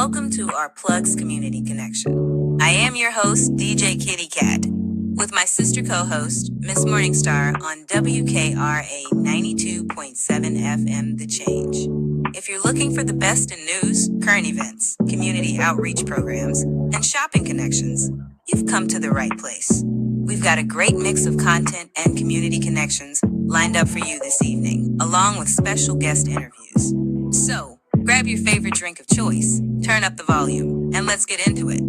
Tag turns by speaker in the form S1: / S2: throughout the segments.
S1: Welcome to our Plugs Community Connection. I am your host, DJ Kitty Cat, with my sister co-host, Miss Morningstar, on WKRA 92.7 FM The Change. If you're looking for the best in news, current events, community outreach programs, and shopping connections, you've come to the right place. We've got a great mix of content and community connections lined up for you this evening, along with special guest interviews. So, grab your favorite drink of choice, turn up the volume, and let's get into it.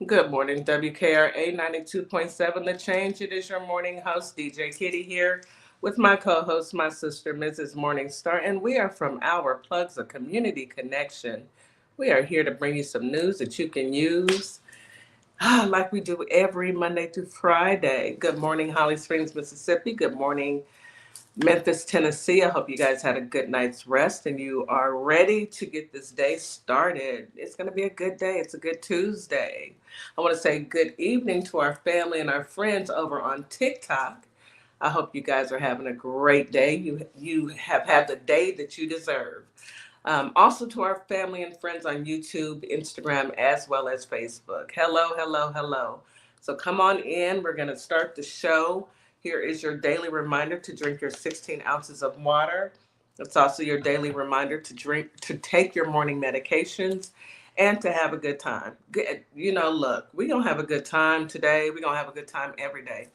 S2: Good morning, WKRA 92.7 The Change. It is your morning host, DJ Kitty, here with my co-host, my sister, Mrs. Morningstar, and we are from Our Plugs, a community connection. We are here to bring you some news that you can use like we do every Monday through Friday. Good morning, Holly Springs, Mississippi. Good morning, Memphis, Tennessee. I hope you guys had a good night's rest and you are ready to get this day started. It's going to be a good day. It's a good Tuesday. I want to say good evening to our family and our friends over on TikTok. I hope you guys are having a great day. You have had the day that you deserve. Also to our family and friends on YouTube, Instagram, as well as Facebook. Hello, hello, hello. So come on in. We're going to start the show. Here is your daily reminder to drink your 16 ounces of water. It's also your daily reminder to take your morning medications and to have a good time. Look, we're going to have a good time today. We're going to have a good time every day.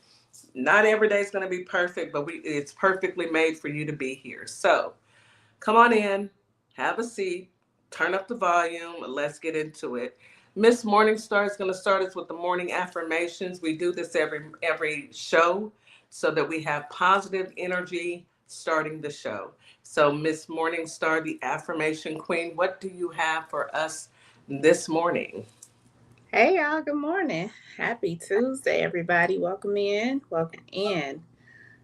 S2: Not every day is going to be perfect, but it's perfectly made for you to be here. So come on in, have a seat, turn up the volume. Let's get into it. Miss Morningstar is going to start us with the morning affirmations. We do this every show so that we have positive energy starting the show. So Miss Morningstar, the affirmation queen, what do you have for us this morning?
S3: Hey y'all, good morning. Happy Tuesday, everybody. Welcome in. Welcome in.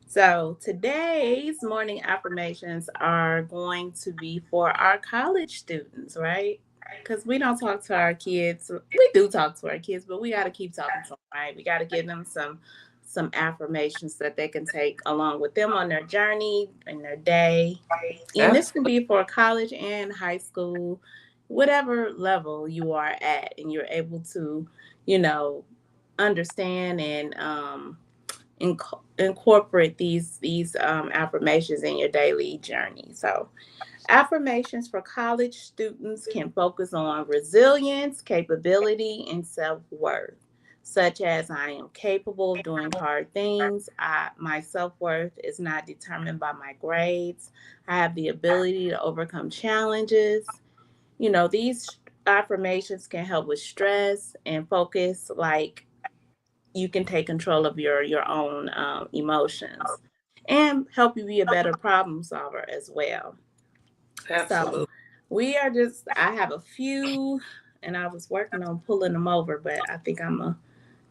S3: So today's morning affirmations are going to be for our college students, right? Because we don't talk to our kids. We do talk to our kids, but we got to keep talking to them, right? We got to give them some affirmations that they can take along with them on their journey in their day. And this can be for college and high school, whatever level you are at, and you're able to, you know, understand and incorporate these affirmations in your daily journey. So, affirmations for college students can focus on resilience, capability, and self-worth, such as I am capable of doing hard things. My self-worth is not determined by my grades. I have the ability to overcome challenges. These affirmations can help with stress and focus, like you can take control of your own emotions and help you be a better problem solver as well. So
S2: Absolutely.
S3: I have a few, and I was working on pulling them over, but I think I'm going to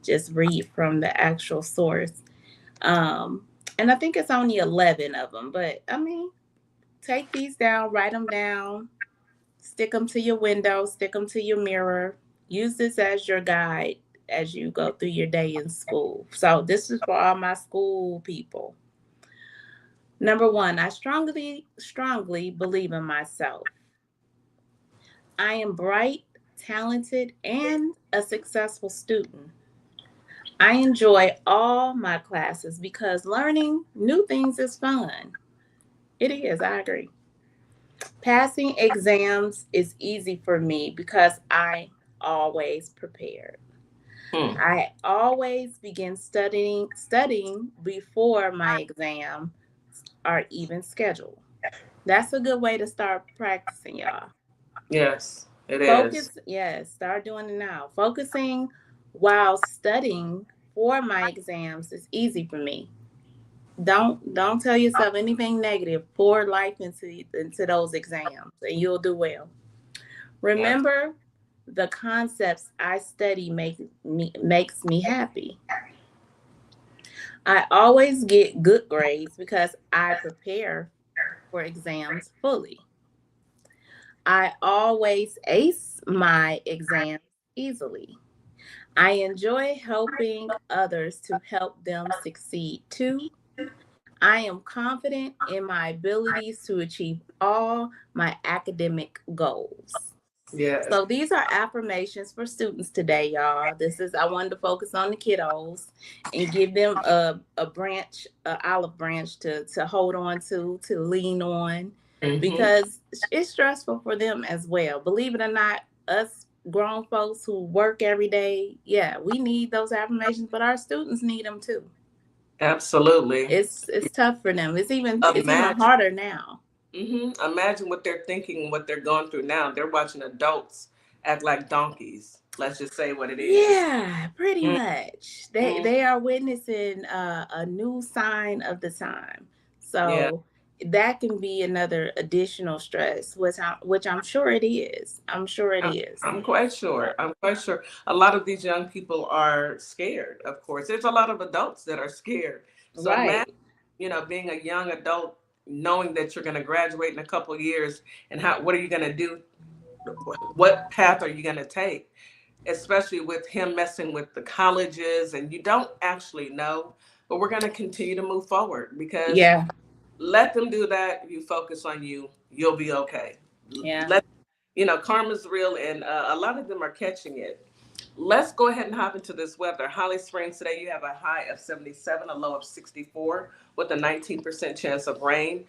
S3: just read from the actual source. And I think it's only 11 of them, but I mean, take these down, write them down, stick them to your window, stick them to your mirror. Use this as your guide as you go through your day in school. So this is for all my school people. Number one, I strongly believe in myself. I am bright, talented, and a successful student. I enjoy all my classes because learning new things is fun. It is, I agree. Passing exams is easy for me because I always prepared. I always begin studying before my exam are even scheduled. That's a good way to start practicing, y'all.
S2: Yes, it is.
S3: Yes, start doing it now. Focusing while studying for my exams is easy for me. Don't tell yourself anything negative. Pour life into those exams, and you'll do well.
S2: Yeah.
S3: Remember, the concepts I study makes me happy. I always get good grades because I prepare for exams fully. I always ace my exams easily. I enjoy helping others to help them succeed too. I am confident in my abilities to achieve all my academic goals.
S2: Yes.
S3: So these are affirmations for students today, y'all. I wanted to focus on the kiddos and give them a olive branch to hold on to lean on,
S2: Mm-hmm.
S3: because it's stressful for them as well. Believe it or not, us grown folks who work every day, yeah, we need those affirmations, but our students need them too.
S2: Absolutely.
S3: It's tough for them. It's even
S2: Imagine.
S3: harder now.
S2: Imagine what they're thinking, what they're going through now. They're watching adults act like donkeys. Let's just say what it is.
S3: Yeah, pretty much.
S2: Mm-hmm.
S3: They are witnessing a new sign of the time.
S2: Yeah.
S3: So that can be another additional stress, which I'm sure it is. I'm sure it is.
S2: I'm quite sure. I'm quite sure. A lot of these young people are scared, of course. There's a lot of adults that are scared. So imagine,
S3: Right.
S2: being a young adult, knowing that you're going to graduate in a couple of years, and what are you going to do? What path are you going to take? Especially with him messing with the colleges, and you don't actually know. But we're going to continue to move forward because
S3: Yeah.
S2: let them do that. You focus on you. You'll be okay.
S3: Yeah.
S2: Let karma's real, and a lot of them are catching it. Let's go ahead and hop into this weather. Holly Springs today, you have a high of 77, a low of 64, with a 19% chance of rain.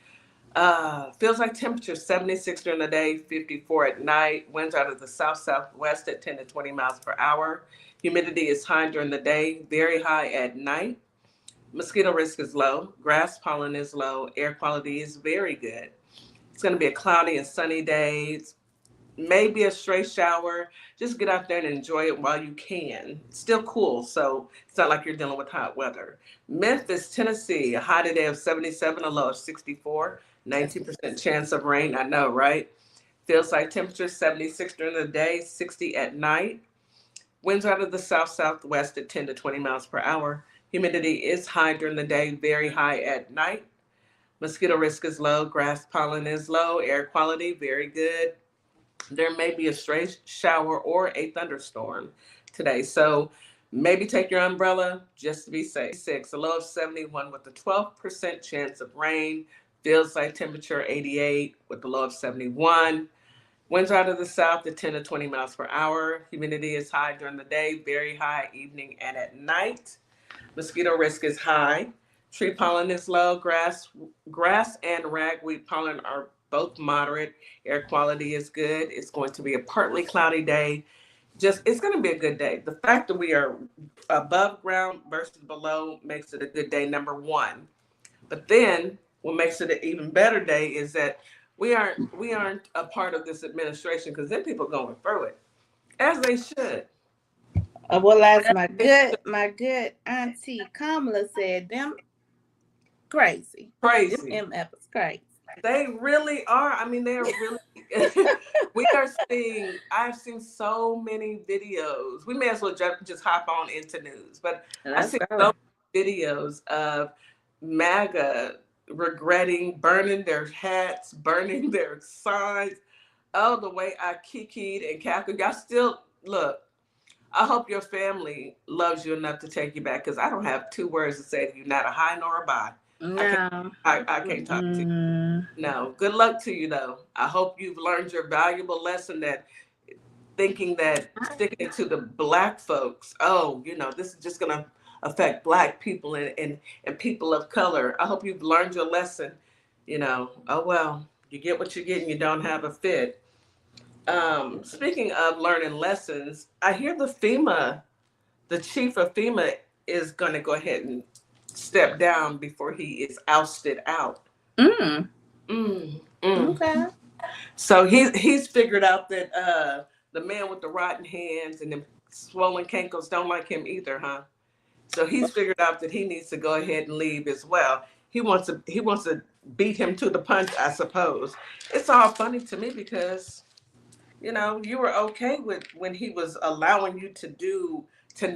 S2: Feels like temperature 76 during the day, 54 at night. Winds out of the south southwest at 10 to 20 miles per hour. Humidity is high during the day, very high at night. Mosquito risk is low. Grass pollen is low. Air quality is very good. It's going to be a cloudy and sunny day. Maybe a stray shower. Just get out there and enjoy it while you can. It's still cool, so it's not like you're dealing with hot weather. Memphis, Tennessee, a high today of 77, a low of 64, 19% chance of rain. I know, right? Feels like temperature 76 during the day, 60 at night. Winds out of the south southwest at 10 to 20 miles per hour. Humidity is high during the day, very high at night. Mosquito risk is low. Grass pollen is low. Air quality very good. There may be a stray shower or a thunderstorm today. So maybe take your umbrella just to be safe. A low of 71 with a 12% chance of rain. Feels like temperature 88 with a low of 71. Winds out of the south at 10 to 20 miles per hour. Humidity is high during the day, very high evening and at night. Mosquito risk is high. Tree pollen is low. Grass and ragweed pollen are both moderate. Air quality is good. It's going to be a partly cloudy day. It's going to be a good day. The fact that we are above ground versus below makes it a good day, number one. But then what makes it an even better day is that we aren't a part of this administration, because then people going through it, as they should.
S3: Well, as
S2: As they should.
S3: my good auntie Kamala said, them crazy. Them
S2: Crazy.
S3: MFs crazy.
S2: They really are. I mean, they are really. I've seen so many videos. We may as well just hop on into news, but I've
S3: Let's
S2: seen
S3: go.
S2: so many videos of MAGA regretting burning their hats, burning their signs. Oh, the way I kikied and cackled. Y'all still look. I hope your family loves you enough to take you back, because I don't have two words to say to you, not a hi nor a bye. I can't.
S3: No.
S2: I can't talk to you. No. Good luck to you, though. I hope you've learned your valuable lesson, that thinking that sticking it to the black folks, oh, this is just gonna affect black people and people of color. I hope you've learned your lesson. Oh well, you get what you get, and you don't have a fit. Speaking of learning lessons, I hear the chief of FEMA is going to go ahead and step down before he is ousted out.
S3: Mm.
S2: Mm, mm.
S3: Okay.
S2: So he's figured out that the man with the rotten hands and the swollen cankles don't like him either, huh? So he's figured out that he needs to go ahead and leave as well. He wants to beat him to the punch, I suppose. It's all funny to me because You know, you were okay with when he was allowing you to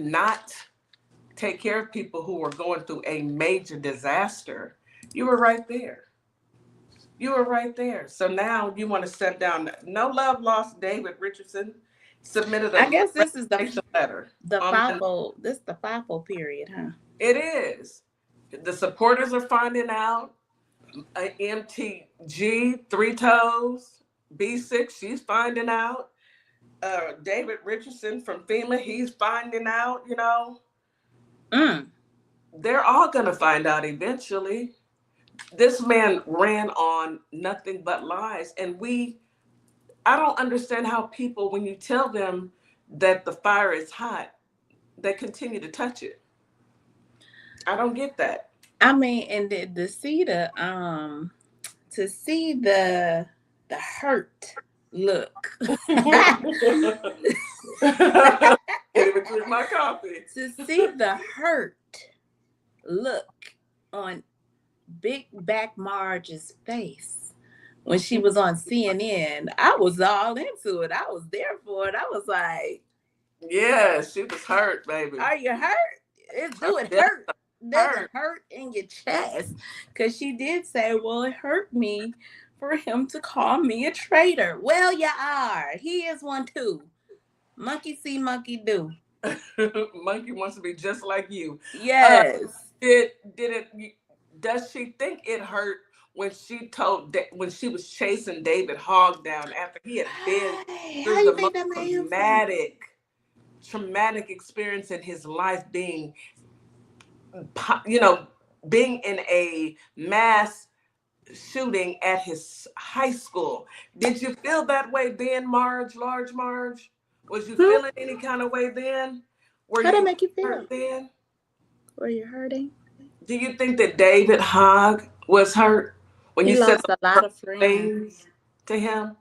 S2: not take care of people who were going through a major disaster. You were right there. You were right there. So now you want to step down. No love lost. David Richardson submitted
S3: I
S2: a
S3: guess this is
S2: resignation letter
S3: the
S2: on Monday.
S3: FIFO. This is the FIFO period, huh?
S2: It is. The supporters are finding out. MTG, Three Toes, B6, she's finding out. David Richardson from FEMA, he's finding out, you know.
S3: Mm.
S2: They're all going to find out eventually. This man ran on nothing but lies. And I don't understand how people, when you tell them that the fire is hot, they continue to touch it. I don't get that.
S3: I mean, and to see the hurt look.
S2: Can't even drink my coffee.
S3: To see the hurt look on Big Back Marge's face when she was on CNN, I was all into it. I was there for it. I was like,
S2: yeah, she was hurt, baby.
S3: are you hurt? Do it hurt? Does it hurt in your chest? Because she did say, well, it hurt me for him to call me a traitor. Well, you are. He is one too. Monkey see, monkey do.
S2: Monkey wants to be just like you.
S3: Yes.
S2: Does she think it hurt when she was chasing David Hogg down after he had been through the most traumatic experience in his life, being in a mass shooting at his high school? Did you feel that way then, Large Marge? Was you feeling any kind of way then?
S3: How did it make you feel?
S2: Then?
S3: Were you hurting?
S2: Do you think that David Hogg was hurt when you said
S3: a lot of friends
S2: to him?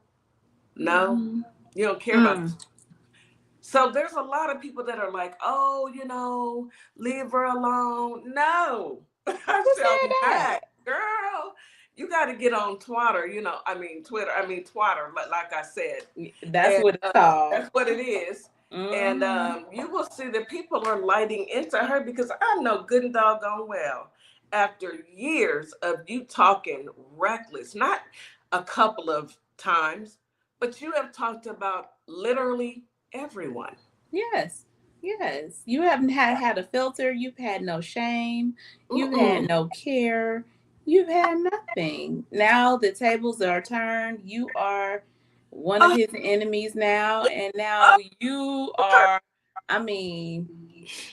S2: No, you don't care about this. So there's a lot of people that are like, oh, leave her alone. No, I felt that, girl. You got to get on Twitter, Twitter, like I said.
S3: That's what it's called.
S2: That's what it is. And you will see that people are lighting into her, because I know good and doggone well, after years of you talking reckless, not a couple of times, but you have talked about literally everyone.
S3: Yes. You haven't had a filter. You've had no shame. You've had no care. You've had nothing. Now the tables are turned. You are one of his enemies now. And now you are,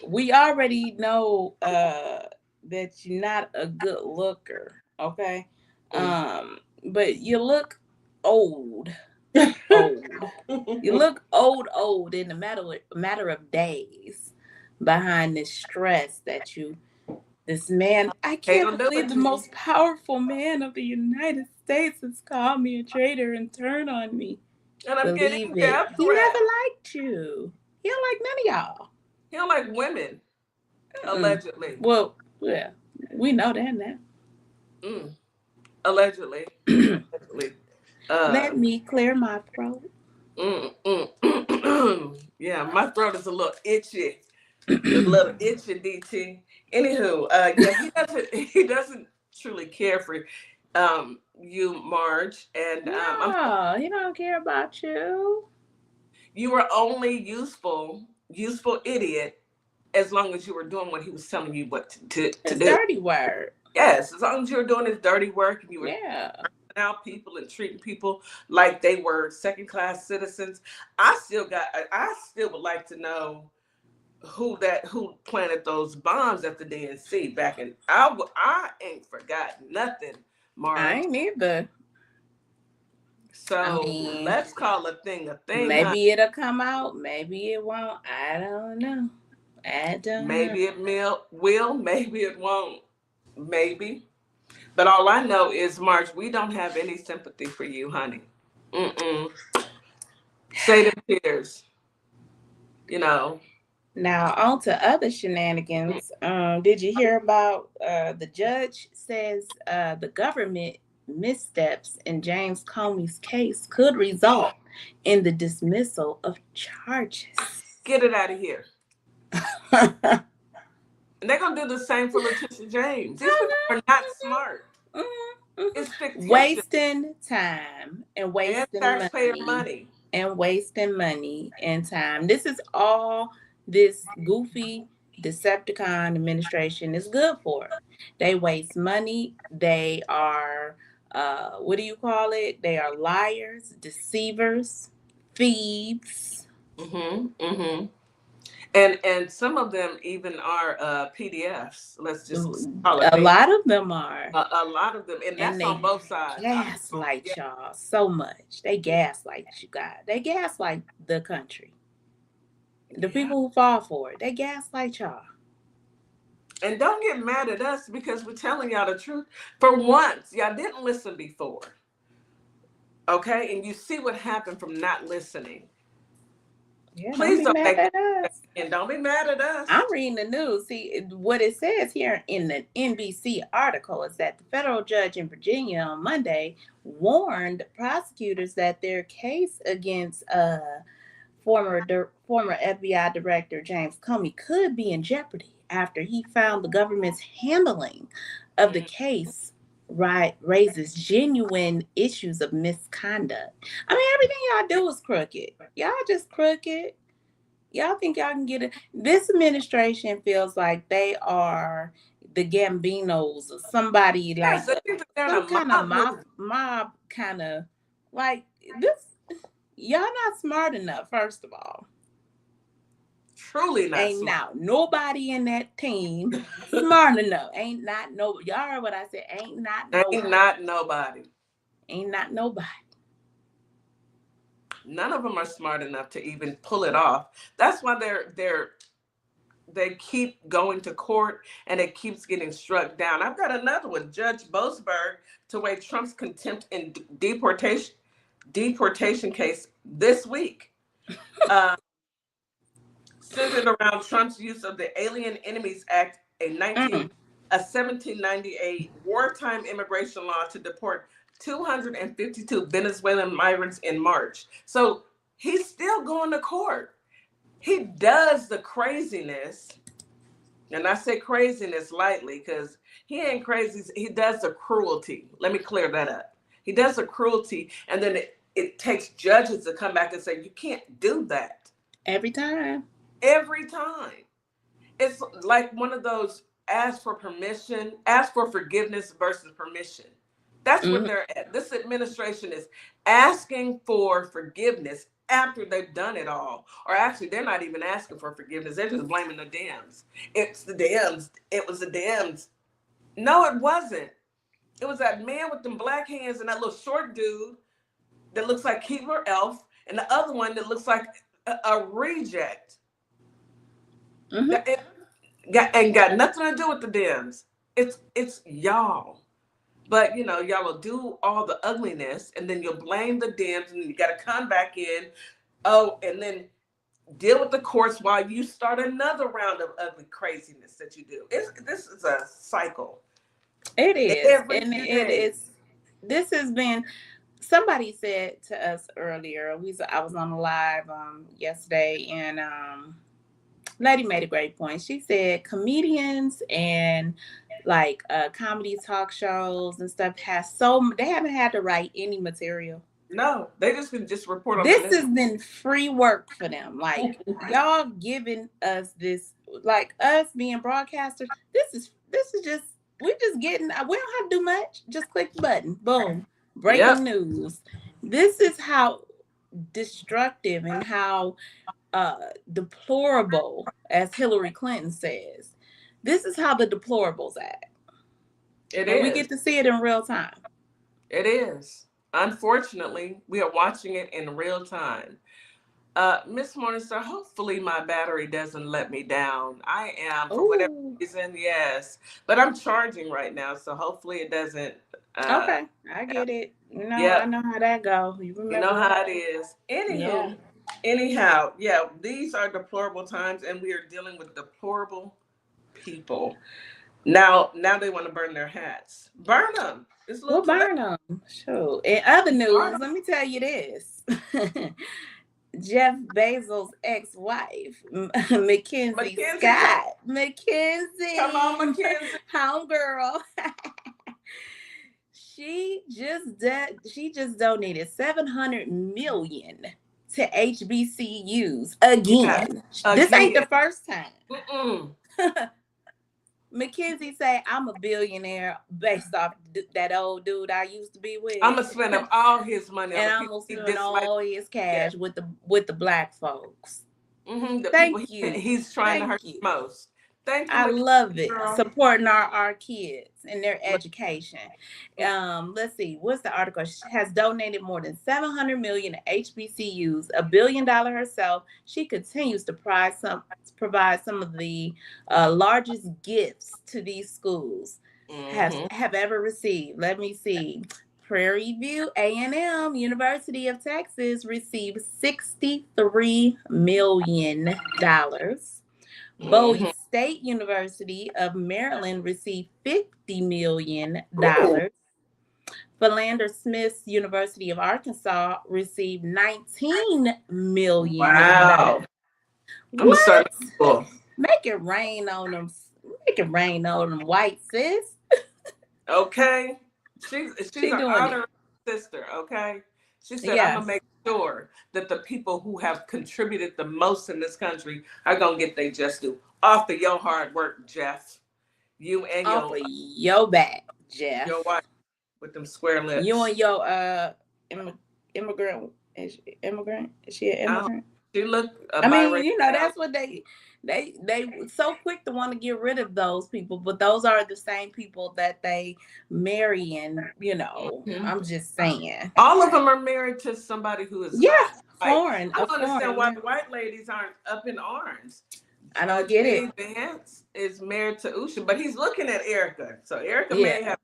S3: we already know that you're not a good looker. Okay. But you look old. You look old in a matter of days behind this stress that this man, I can't believe the most powerful man of the United States has called me a traitor and turned on me.
S2: And I'm getting death threats.
S3: He never liked you. He don't like none of y'all.
S2: He don't like women, allegedly.
S3: Well, yeah, we know that now.
S2: Allegedly.
S3: Let me clear my throat.
S2: Yeah, my throat is a little itchy. DT. Anywho, he doesn't truly care for you, Marge. And
S3: no, he don't care about you.
S2: You were only useful idiot, as long as you were doing what he was telling you what to do.
S3: Dirty work.
S2: Yes, as long as you were doing his dirty work and you were out people and treating people like they were second-class citizens. I still would like to know who planted those bombs at the DNC back in. I ain't forgotten nothing, Marge.
S3: I ain't either.
S2: So let's call a thing a thing.
S3: Maybe it'll come out. Maybe it won't. I don't know.
S2: Maybe it will. Maybe it won't. Maybe. But all I know is, Marge, we don't have any sympathy for you, honey. Say the tears.
S3: Now, on to other shenanigans. Did you hear about the judge says the government missteps in James Comey's case could result in the dismissal of charges.
S2: Get it out of here. And they're going to do the same for Letitia James. These people are not smart. It's fictitious.
S3: Wasting time and wasting
S2: taxpayer
S3: money. And wasting money and time. This is all this goofy Decepticon administration is good for. They waste money. They are, what do you call it? They are liars, deceivers, thieves.
S2: And some of them even are PDFs. Let's just call it.
S3: A lot of them are.
S2: A lot of them, and that's on both sides.
S3: Gaslight y'all so much. They gaslight you guys. They gaslight the country. The people who fall for it, they gaslight y'all.
S2: And don't get mad at us because we're telling y'all the truth. For once, y'all didn't listen before. Okay? And you see what happened from not listening.
S3: Yeah,
S2: please
S3: don't be mad at us.
S2: And don't be mad at us.
S3: I'm reading the news. See, what it says here in the NBC article is that the federal judge in Virginia on Monday warned prosecutors that their case against former FBI Director James Comey could be in jeopardy after he found the government's handling of the case raises genuine issues of misconduct. I mean, everything y'all do is crooked. Y'all just crooked. Y'all think y'all can get it. This administration feels like they are the Gambinos or somebody like some kind of mob kind of like this. Y'all not smart enough, first of all.
S2: Truly not.
S3: Ain't now nobody in that team smart enough. Ain't not no. Y'all heard what I said. Ain't not nobody. Ain't not nobody.
S2: None of them are smart enough to even pull it off. That's why they keep going to court and it keeps getting struck down. I've got another one. Judge Boasberg to weigh Trump's contempt and deportation case this week. Centered around Trump's use of the Alien Enemies Act, a 1798 wartime immigration law to deport 252 Venezuelan migrants in March. So he's still going to court. He does the craziness, and I say craziness lightly because he ain't crazy. He does the cruelty. Let me clear that up. He does the cruelty, and then it takes judges to come back and say, you can't do that.
S3: Every time.
S2: It's like one of those ask for forgiveness versus permission. That's what they're at. This administration is asking for forgiveness after they've done it all. Or actually, they're not even asking for forgiveness. They're just blaming the Dems. It's the Dems. It was the Dems. No, it wasn't. It was that man with them black hands and that little short dude that looks like Keebler Elf and the other one that looks like a reject. It got nothing to do with the Dems. It's y'all. But y'all will do all the ugliness and then you'll blame the Dems and then you got to come back in. And then deal with the courts while you start another round of ugly craziness that you do. This is a cycle.
S3: It is. This has been, somebody said to us earlier, I was on the live yesterday and Lady made a great point. She said comedians and like comedy talk shows and stuff they haven't had to write any material.
S2: No, they just can report on
S3: this has been free work for them. Like y'all giving us this, like us being broadcasters, this is just, we're just getting, we don't have to do much. Just click the button. Boom. Breaking news. This is how destructive and how deplorable, as Hillary Clinton says. This is how the deplorables act. We get to see it in real time.
S2: It is. Unfortunately, we are watching it in real time. Miss Morningstar, hopefully my battery doesn't let me down. I am, for whatever reason, yes. But I'm charging right now, so hopefully it doesn't.
S3: Okay, I get it. I know how that goes. You
S2: know how it is. Anyhow, these are deplorable times, and we are dealing with deplorable people. Now they want to burn their hats. Burn them. It's a little
S3: We'll burn them. Sure. In other news, let me tell you this. Jeff Bezos' ex-wife, Mackenzie Scott. Mackenzie.
S2: Come on, Mackenzie.
S3: Homegirl. She just donated $700 million to HBCUs again. This ain't the first time. Mackenzie say, I'm a billionaire based off that old dude I used to be with.
S2: I'm gonna spend up all his money,
S3: and I'm gonna spend all his cash with the black folks. Thank you.
S2: He's trying to hurt the most. Thank you.
S3: I love it. Girl. Supporting our kids and their education. Let's see. What's the article? She has donated more than $700 million to HBCUs, $1 billion herself. She continues to provide some of the largest gifts to these schools have ever received. Let me see. Prairie View A&M University of Texas received $63 million. Bowie State University of Maryland received $50 million. Philander Smith University of Arkansas received $19 million.
S2: Wow. I'm sorry.
S3: Make it rain on them. Make it rain on them, white sis.
S2: Okay. She's an honorary sister, okay? She said, I'm going to make sure that the people who have contributed the most in this country are going to get their just due. Off of your hard work, Jeff. You and
S3: your back, Jeff.
S2: Your wife with them square lips.
S3: You and your immigrant. Is she an immigrant?
S2: She look.
S3: That's what they so quick to want to get rid of those people, but those are the same people that they marry, and I'm just saying.
S2: All of them are married to somebody who is
S3: foreign.
S2: I don't understand why the white ladies aren't up in arms.
S3: I don't get it.
S2: Vance is married to Usha, but he's looking at Erica. So Erica may have.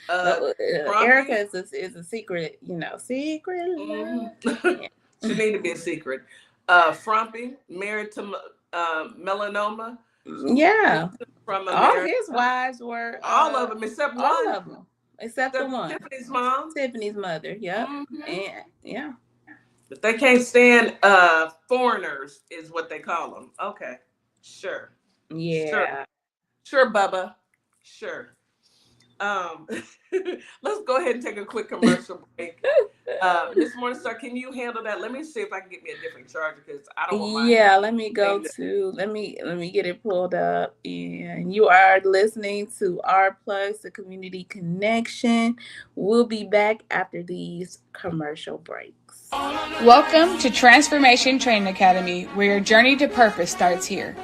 S3: Erica is a secret, secret.
S2: She need to be a secret. Frumpy married to Melanoma.
S3: Yeah.
S2: From
S3: all his wives were
S2: all of them except one.
S3: All of them except the one.
S2: Tiffany's mom.
S3: Tiffany's mother. Yep. And
S2: But they can't stand foreigners, is what they call them. Okay, sure.
S3: Yeah.
S2: Sure, Bubba. Sure. Let's go ahead and take a quick commercial break. Miss Morningstar, can you handle that? Let me see if I can get me a different charger because I don't want mine.
S3: Yeah, let me get it pulled up. And you are listening to Our Plugs, the Community Connection. We'll be back after these commercial breaks.
S4: Welcome to Transformation Training Academy, where your journey to purpose starts here.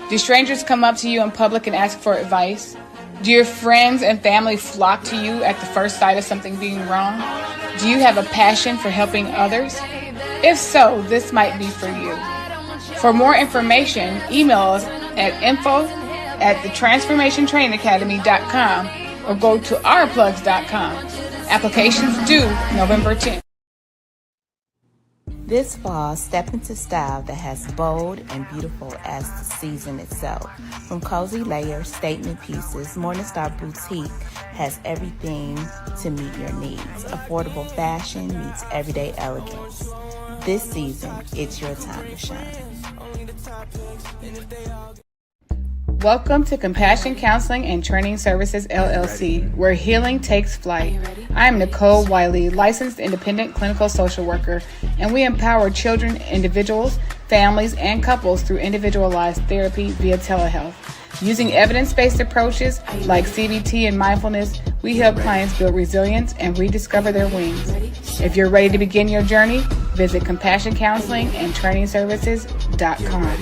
S4: Do strangers come up to you in public and ask for advice? Do your friends and family flock to you at the first sight of something being wrong? Do you have a passion for helping others? If so, this might be for you. For more information, email us at info@thetransformationtrainingacademy.com or go to ourplugs.com. Applications due November 10th.
S1: This fall, step into style that has bold and beautiful as the season itself. From cozy layers, statement pieces, Morningstar Boutique has everything to meet your needs. Affordable fashion meets everyday elegance. This season, it's your time to shine.
S4: Welcome to Compassion Counseling and Training Services, LLC, where healing takes flight. I am Nicole Wiley, licensed independent clinical social worker, and we empower children, individuals, families, and couples through individualized therapy via telehealth. Using evidence-based approaches like CBT and mindfulness, we help clients build resilience and rediscover their wings. If you're ready to begin your journey, visit CompassionCounselingandTrainingServices.com.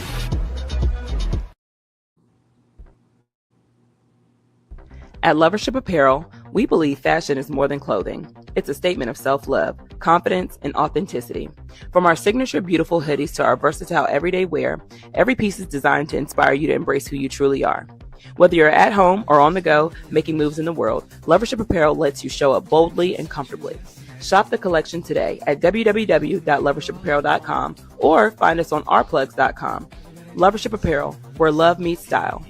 S5: At Lovership Apparel, we believe fashion is more than clothing. It's a statement of self-love, confidence, and authenticity. From our signature beautiful hoodies to our versatile everyday wear, every piece is designed to inspire you to embrace who you truly are. Whether you're at home or on the go, making moves in the world, Lovership Apparel lets you show up boldly and comfortably. Shop the collection today at www.lovershipapparel.com or find us on ourplugs.com. Lovership Apparel, where love meets style.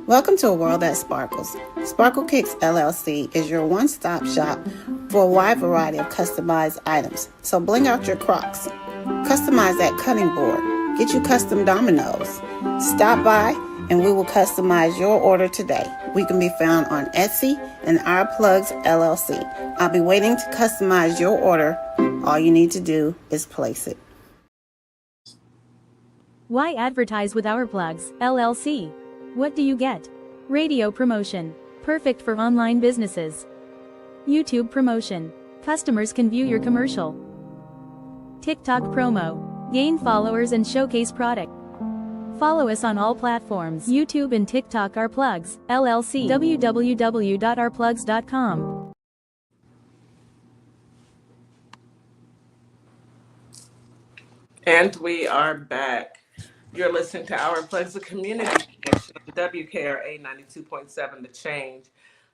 S6: Welcome to a world that sparkles. Sparkle Kicks LLC is your one-stop shop for a wide variety of customized items. So bling out your Crocs, customize that cutting board, get you custom dominoes. Stop by and we will customize your order today. We can be found on Etsy and Our Plugs LLC. I'll be waiting to customize your order. All you need to do is place it.
S7: Why advertise with Our Plugs LLC? What do you get? Radio promotion, perfect for online businesses. YouTube promotion, customers can view your commercial. TikTok promo, gain followers and showcase product. Follow us on all platforms, YouTube and TikTok. Our Plugs LLC, www.ourplugs.com.
S2: And we are back. You're listening to Our Plugs, the community connection of WKRA 92.7 The Change.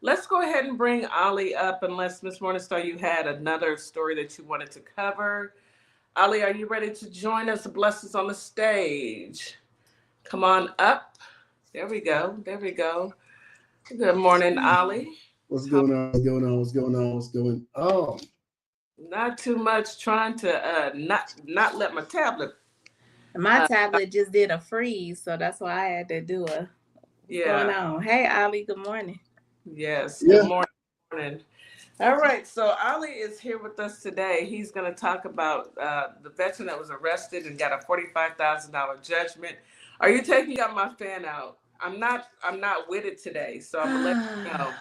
S2: Let's go ahead and bring Ollie up, unless Ms. Morningstar, you had another story that you wanted to cover. Ollie, are you ready to join us? Bless us on the stage. Come on up. There we go. There we go. Good morning, Ollie.
S8: What's going on? What's going on? What's going on? What's going on?
S2: Not too much. Trying to not let my tablet.
S3: My tablet just did a freeze, so that's why I had to do a. What's going on? Hey, Ollie. Good morning.
S2: Yes.
S8: Yeah.
S2: Good morning. All right. So Ollie is here with us today. He's going to talk about the veteran that was arrested and got a $45,000 judgment. Are you got my fan out? I'm not with it today, so I'm gonna let you know.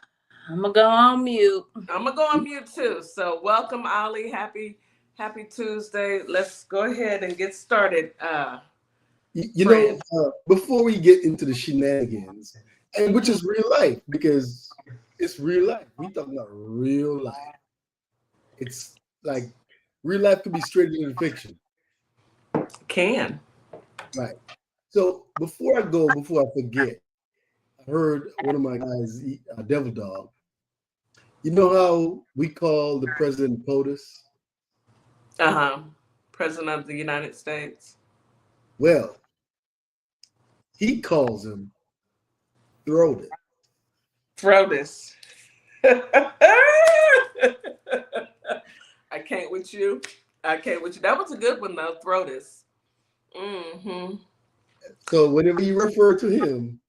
S3: I'm gonna go on mute.
S2: I'm gonna go on mute too. So welcome, Ollie. Happy Tuesday. Let's go ahead and get started.
S8: Before we get into the shenanigans, and which is real life, because it's real life. We talking about real life. It's like real life could be straight into fiction.
S2: Can.
S8: Right. So before I forget, I heard one of my guys, Devil Dog. You know how we call the president POTUS?
S2: President of the United States.
S8: Well, he calls him Floriduh.
S2: Floriduh. I can't with you. That was a good one though, Floriduh. Mm-hmm.
S8: So whenever you refer to him,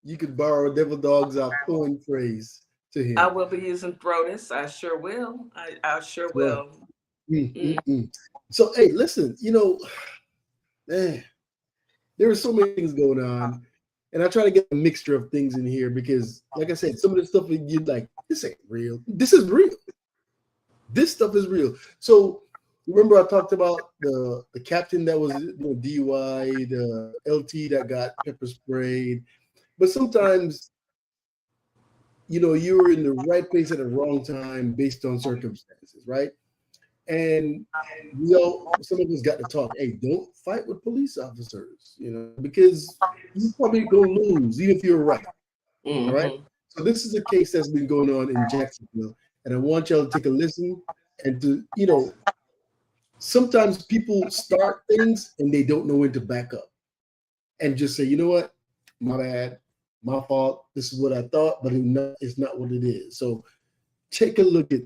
S8: you could borrow Devil Dog's outgoing phrase to him.
S2: I will be using Floriduh. I sure will. I sure will.
S8: So hey, listen, man, there are so many things going on, and I try to get a mixture of things in here because, like I said, some of the stuff that you're like, this ain't real. This is real. This stuff is real. So remember, I talked about the captain that was DUI, the LT that got pepper sprayed. But sometimes, you're in the right place at the wrong time based on circumstances, right? And some of us got to talk. Hey, don't fight with police officers, because you're probably gonna lose, even if you're right.
S2: Mm-hmm.
S8: All right. So this is a case that's been going on in Jacksonville, and I want y'all to take a listen and to, sometimes people start things and they don't know when to back up and just say, you know what, my bad, my fault. This is what I thought, but it's not what it is. So take a look at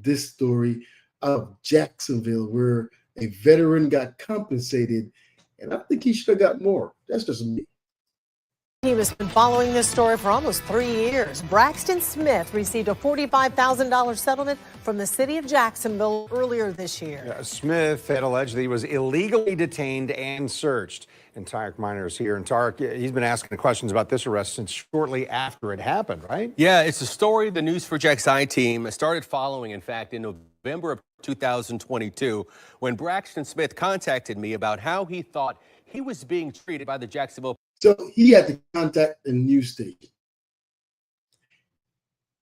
S8: this story of Jacksonville, where a veteran got compensated, and I think he should have got more. That's just me.
S9: He has been following this story for almost 3 years. Braxton Smith received a $45,000 settlement from the city of Jacksonville earlier this year.
S10: Smith had alleged that he was illegally detained and searched. And Tarek Miner is here. And Tarek, he's been asking questions about this arrest since shortly after it happened, right?
S11: Yeah, it's a story the News4JAX team started following, in fact, in November of 2022, when Braxton Smith contacted me about how he thought he was being treated by the Jacksonville.
S8: So he had to contact a news station.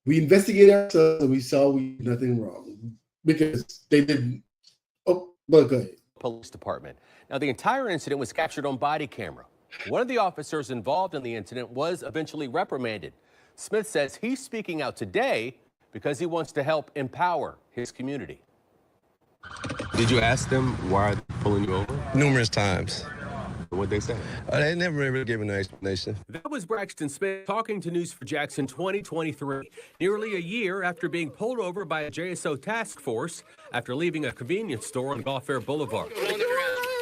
S8: We investigated ourselves and we saw nothing wrong because they didn't. Oh, but go ahead.
S11: Police department. Now, the entire incident was captured on body camera. One of the officers involved in the incident was eventually reprimanded. Smith says he's speaking out today because he wants to help empower his community.
S12: Did you ask them why they're pulling you over?
S13: Numerous times.
S11: What'd they say?
S12: They never really gave an explanation.
S11: That was Braxton Smith talking to News for Jackson 2023, nearly a year after being pulled over by a JSO task force after leaving a convenience store on Gulf Air Boulevard.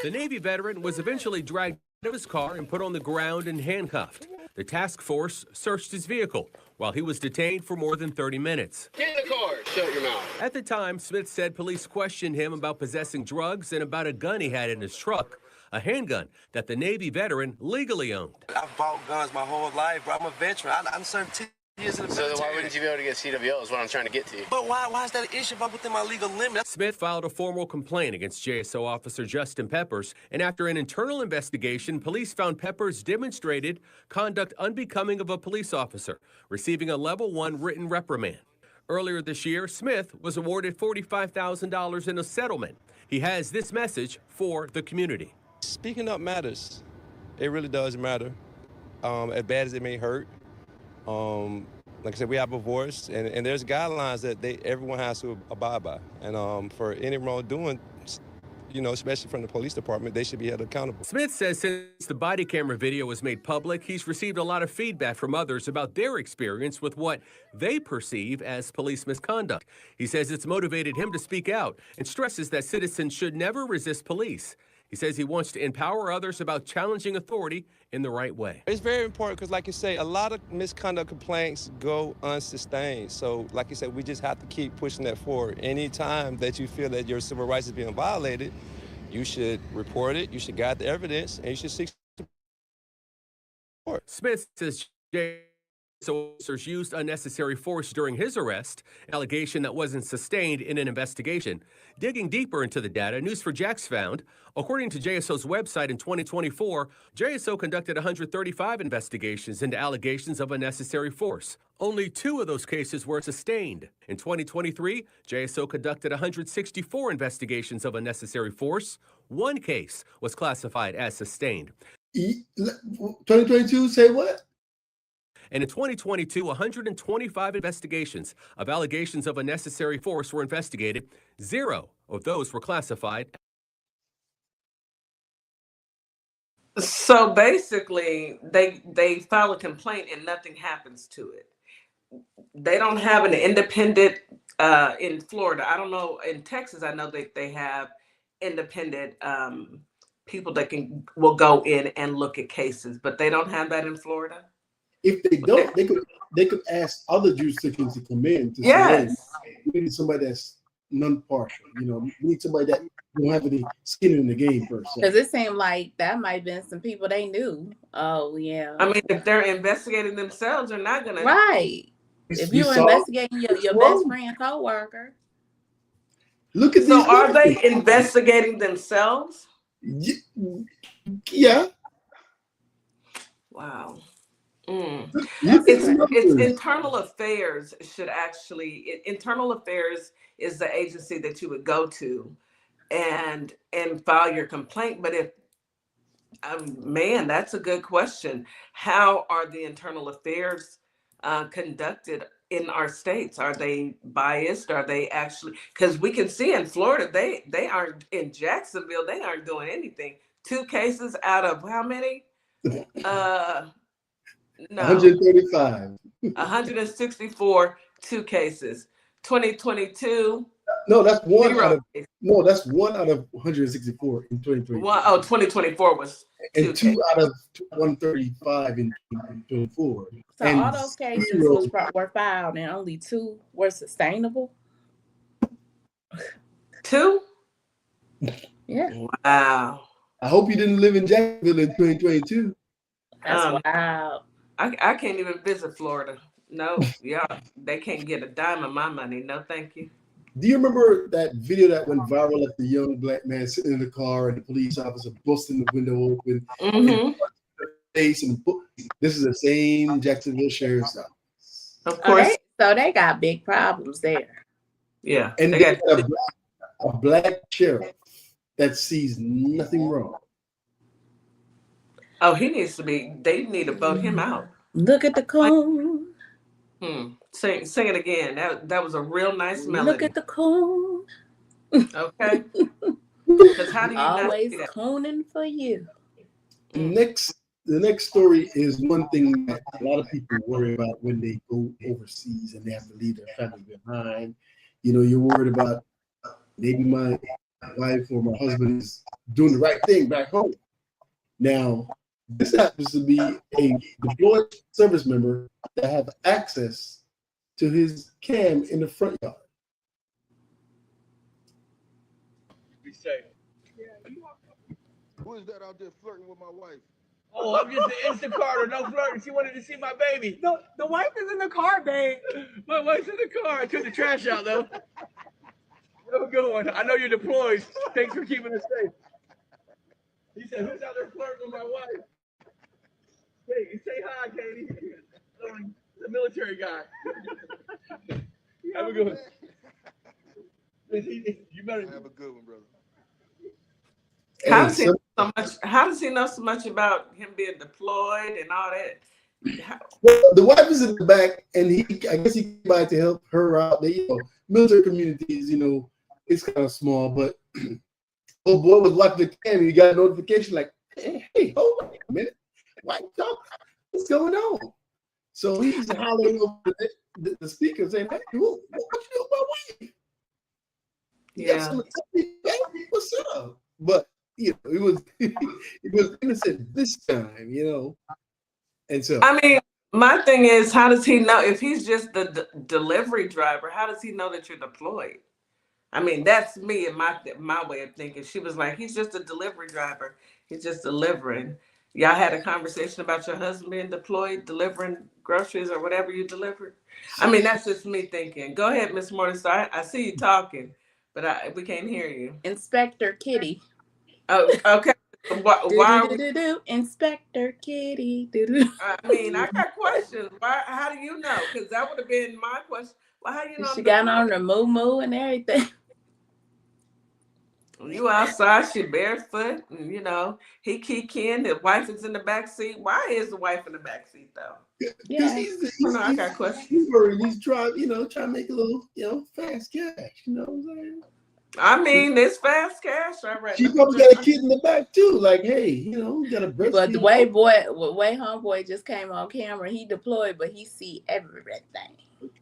S11: The Navy veteran was eventually dragged out of his car and put on the ground and handcuffed. The task force searched his vehicle while he was detained for more than 30 minutes.
S13: Get in the car. Shut your mouth.
S11: At the time, Smith said police questioned him about possessing drugs and about a gun he had in his truck, a handgun that the Navy veteran legally owned.
S12: I've bought guns my whole life, bro. I'm a veteran. I'm served 10 years in the military.
S13: So why wouldn't you be able to get CWO is what I'm trying to get to.
S12: But why is that an issue if I'm within my legal limit?
S11: Smith filed a formal complaint against JSO officer Justin Peppers, and after an internal investigation, police found Peppers demonstrated conduct unbecoming of a police officer, receiving a level 1 written reprimand. Earlier this year, Smith was awarded $45,000 in a settlement. He has this message for the community.
S12: Speaking up matters. It really does matter. As bad as it may hurt. Like I said, we have a voice, and there's guidelines that everyone has to abide by. And for any wrongdoing, especially from the police department, they should be held accountable.
S11: Smith says since the body camera video was made public, he's received a lot of feedback from others about their experience with what they perceive as police misconduct. He says it's motivated him to speak out and stresses that citizens should never resist police. He says he wants to empower others about challenging authority in the right way.
S12: It's very important because, like you say, a lot of misconduct complaints go unsustained. So, like you said, we just have to keep pushing that forward. Anytime that you feel that your civil rights is being violated, you should report it, you should gather evidence, and you should seek support.
S11: Smith says officers used unnecessary force during his arrest, an allegation that wasn't sustained in an investigation. Digging deeper into the data, News4Jax found, according to JSO's website in 2024, JSO conducted 135 investigations into allegations of unnecessary force. Only 2 of those cases were sustained. In 2023, JSO conducted 164 investigations of unnecessary force. 1 case was classified as sustained.
S8: 2022, say what?
S11: And in 2022, 125 investigations of allegations of unnecessary force were investigated. 0 of those were classified.
S2: So basically, they file a complaint and nothing happens to it. They don't have an independent in Florida. I don't know. In Texas, I know that they have independent people that will go in and look at cases, but they don't have that in Florida.
S8: If they don't, they could ask other jurisdictions to come in to say, hey, we need somebody that's non-partial. We need somebody that don't have any skin in the game per se.
S3: Because it seemed like that might have been some people they knew. Oh yeah.
S2: I mean, if they're investigating themselves, they're not gonna.
S3: Right. If you're investigating your best friend, coworker.
S8: Look at
S2: so are they investigating themselves?
S8: Yeah.
S2: Wow. It's internal affairs internal affairs is the agency that you would go to and file your complaint. But if man, that's a good question. How are the internal affairs conducted in our states? Are they biased? Are they actually, because we can see in Florida, they aren't, in Jacksonville, they aren't doing anything. 2 cases out of how many? No,
S8: 135.
S2: 164, 2 cases. 2022.
S8: No, that's one out of 164 in 2023.
S2: 2024 was 2
S8: 2 out of 135 in 2024.
S3: So and all those cases were filed and only 2 were sustainable.
S2: 2?
S3: Yeah.
S2: Wow.
S8: I hope you didn't live in Jacksonville in 2022.
S3: That's wild.
S2: I can't even visit Florida. No, yeah, they can't get a dime of my money. No, thank you.
S8: Do you remember that video that went viral of the young black man sitting in the car and the police officer busting the window open?
S2: Mm-hmm.
S8: Face and this is the same Jacksonville Sheriff's Office.
S2: Of course.
S3: So they got big problems there.
S2: Yeah.
S8: And they got a black sheriff that sees nothing wrong.
S2: Oh, they need to vote him out.
S3: Look at the coon.
S2: Sing it again. That was a real nice melody.
S3: Look at the coon.
S2: Okay. Because how do you
S3: always cooning for you?
S8: The next story is one thing that a lot of people worry about when they go overseas and they have to leave their family behind. You know, you're worried about maybe my wife or my husband is doing the right thing back home. Now, this happens to be a deployed service member that have access to his cam in the front yard.
S14: Be safe.
S15: Who is that out there flirting with my wife?
S14: Oh, I'm just an Instacarter, no flirting. She wanted to see my baby. No, the wife is in the car, babe. My wife's in the car. I took the trash out, though. Have a good one. I know you're deployed. Thanks for keeping us safe. He said, who's out there flirting with my wife? Hey, say hi, Katie. The military guy. Have a good one. You better
S15: have a good one, brother.
S2: How does he know so much about him being deployed and all that?
S8: Well, the wife is in the back, and I guess he came by to help her out. You know, military communities, you know, it's kind of small, but old boy was watching the camera. He got a notification like, hey, hold on a minute. Why you talking? What's going on? So he's hollering over the speaker saying, hey, what you doing with my wife? Yeah. What's up? But you know, it was innocent this time, you know. And so
S2: I mean, my thing is, how does he know if he's just the delivery driver? How does he know that you're deployed? I mean, that's me and my way of thinking. She was like, he's just a delivery driver. He's just delivering. Y'all had a conversation about your husband being deployed, delivering groceries or whatever you delivered. I mean, that's just me thinking. Go ahead, Miss Morningstar. I see you talking, but we can't hear you.
S3: Inspector Kitty.
S2: Oh, okay. Why are we...
S3: Inspector Kitty.
S2: I mean, I got questions. Why? How do you know? Because that would have been my question. Well, how do you know?
S3: She got on her moo and everything.
S2: You outside, she barefoot, and you know he kikiing. The wife is in the back seat. Why is the wife in the back seat though?
S8: Yeah,
S2: I got questions.
S8: He's trying, trying to make a little, fast cash. You know what I'm saying?
S2: I mean, it's fast cash, all right.
S8: She probably got a kid in the back too. Like, hey, got a breastfeed.
S3: But the way homeboy just came on camera, he deployed, but he see everything.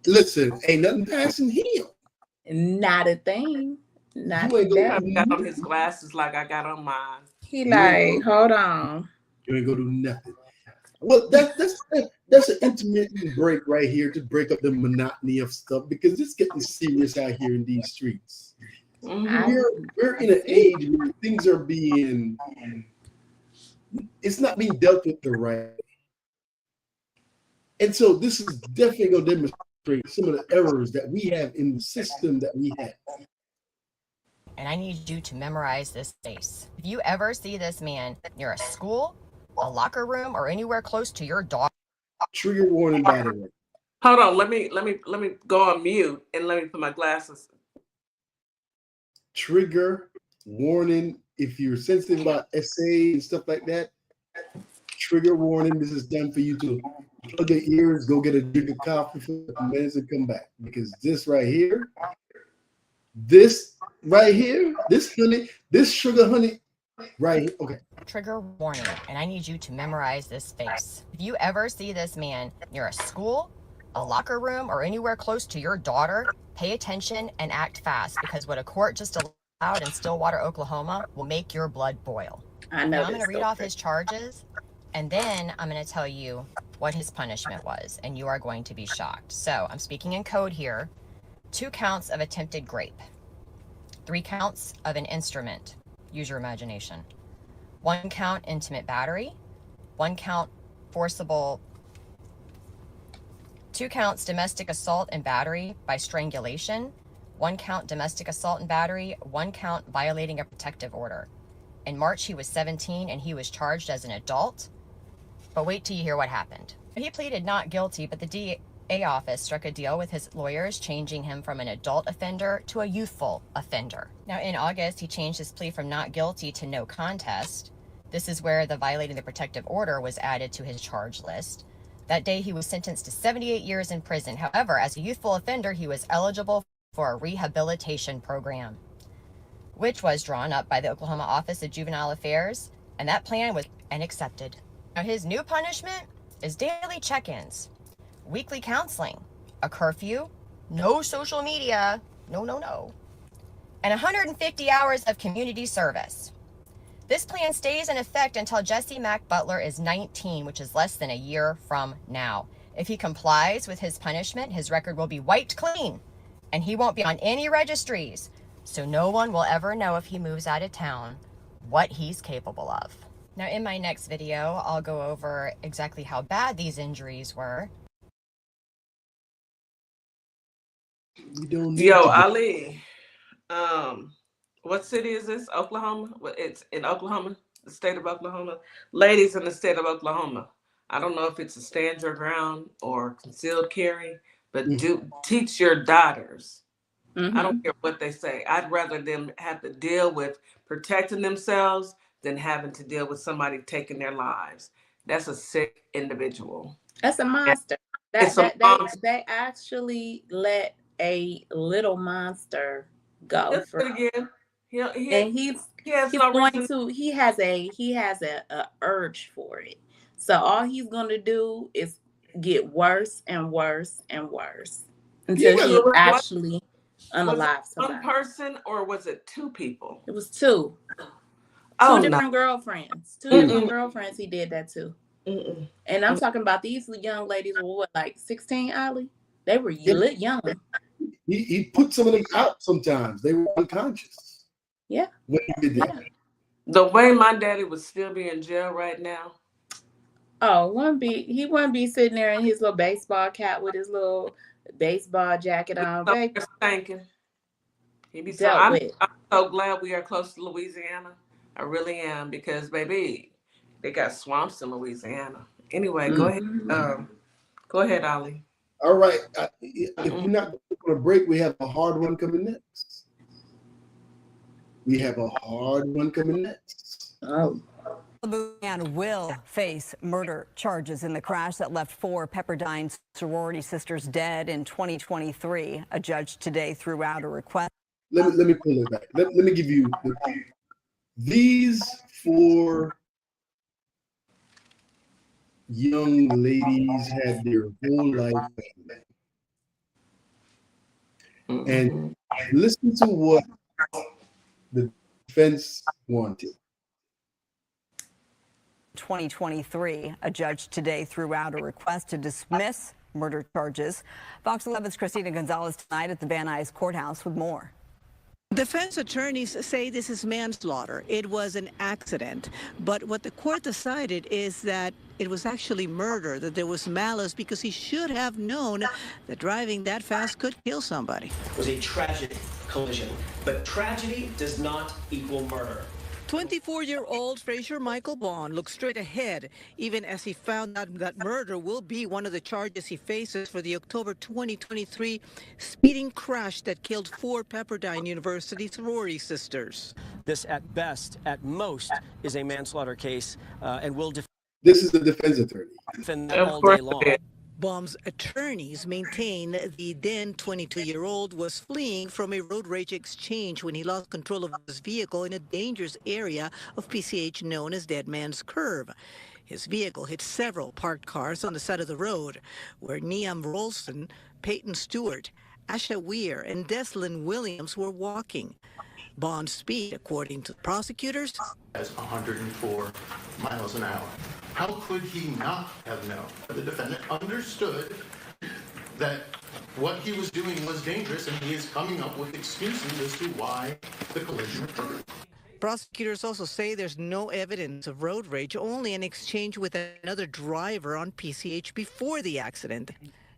S8: Listen, ain't nothing passing him.
S3: Not a thing. Not
S2: he got on his glasses like I got on mine.
S3: He like, hold on.
S8: You ain't gonna do nothing. Well, that's an intermittent break right here to break up the monotony of stuff because it's getting serious out here in these streets. Mm-hmm. We're in an age where things are it's not being dealt with the right way. And so this is definitely gonna demonstrate some of the errors that we have in the system that we have.
S16: And I need you to memorize this face. If you ever see this man near a school, a locker room, or anywhere close to your dog.
S8: Trigger warning, by the way.
S2: Hold on, let me go on mute and let me put my glasses.
S8: Trigger warning. If you're sensitive about SA and stuff like that, trigger warning. This is time for you to plug your ears, go get a drink of coffee for a few minutes and come back. Because this right here, this sugar honey, right here. Okay.
S16: Trigger warning, and I need you to memorize this face. If you ever see this man near a school, a locker room, or anywhere close to your daughter, pay attention and act fast because what a court just allowed in Stillwater, Oklahoma will make your blood boil.
S3: I know.
S16: Now I'm going to read off his charges, and then I'm going to tell you what his punishment was, and you are going to be shocked. So I'm speaking in code here. 2 counts of attempted grape. 3 counts of an instrument. Use your imagination. 1 count intimate battery. 1 count forcible. 2 counts domestic assault and battery by strangulation. 1 count domestic assault and battery. 1 count violating a protective order. In March, he was 17 and he was charged as an adult. But wait till you hear what happened. He pleaded not guilty, but the DA office struck a deal with his lawyers, changing him from an adult offender to a youthful offender. Now, in August, he changed his plea from not guilty to no contest. This is where the violating the protective order was added to his charge list. That day, he was sentenced to 78 years in prison. However, as a youthful offender, he was eligible for a rehabilitation program, which was drawn up by the Oklahoma Office of Juvenile Affairs. And that plan and accepted. Now, his new punishment is daily check-ins, weekly counseling, a curfew, no social media, no, and 150 hours of community service. This plan stays in effect until Jesse Mack Butler is 19, which is less than a year from now. If he complies with his punishment, his record will be wiped clean, and he won't be on any registries, so no one will ever know if he moves out of town what he's capable of. Now, in my next video, I'll go over exactly how bad these injuries were.
S2: Yo, Ali, what city is this? Oklahoma? It's in Oklahoma, the state of Oklahoma. Ladies in the state of Oklahoma, I don't know if it's a stand your ground or concealed carry, but do teach your daughters. I don't care what they say. I'd rather them have to deal with protecting themselves than having to deal with somebody taking their lives. That's a sick individual.
S3: That's a monster. They actually let a little monster go for
S2: again. He
S3: has a urge for it. So all he's gonna do is get worse and worse and worse until he actually unalives somebody.
S2: One person, or was it two people?
S3: It was two. Two different girlfriends. Two different girlfriends. He did that too. And I'm talking about these young ladies were what, like 16, Ali? They were young.
S8: He put some of them out sometimes. They were unconscious.
S3: Yeah.
S8: When he did that.
S2: The way my daddy would still be in jail right now.
S3: Oh, he wouldn't be sitting there in his little baseball cap with his little baseball jacket on. Baby.
S2: He'd be I'm so glad we are close to Louisiana. I really am, because baby, they got swamps in Louisiana. Anyway, go ahead. Go ahead, Ali.
S8: All right. If you're not going to break, we have a hard one coming next.
S3: Oh.
S17: The man will face murder charges in the crash that left 4 Pepperdine sorority sisters dead in 2023. A judge today threw out a request.
S8: Let me pull it back. Let me give you these 4 young ladies had their whole life, and listen to what the defense wanted.
S17: 2023, a judge today threw out a request to dismiss murder charges. Fox 11's Christina Gonzalez tonight at the Van Nuys Courthouse with more.
S18: Defense attorneys say this is manslaughter. It was an accident. But what the court decided is that it was actually murder, that there was malice because he should have known that driving that fast could kill somebody.
S19: It was a tragic collision, but tragedy does not equal murder.
S18: 24-year-old Frazier Michael Bond looks straight ahead, even as he found out that murder will be one of the charges he faces for the October 2023 speeding crash that killed 4 Pepperdine University sorority sisters.
S19: This, at best, at most, is a manslaughter case, and will
S8: This is the defense attorney.
S19: defend that all day long.
S18: Bond's attorneys maintain the then 22-year-old was fleeing from a road rage exchange when he lost control of his vehicle in a dangerous area of PCH known as Dead Man's Curve. His vehicle hit several parked cars on the side of the road, where Niam Rolston, Peyton Stewart, Asha Weir, and Deslyn Williams were walking. Bond's speed, according to prosecutors,
S20: as 104 miles an hour. How could he not have known? The defendant understood that what he was doing was dangerous, and he is coming up with excuses as to why the collision occurred.
S18: Prosecutors also say there's no evidence of road rage, only an exchange with another driver on PCH before the accident.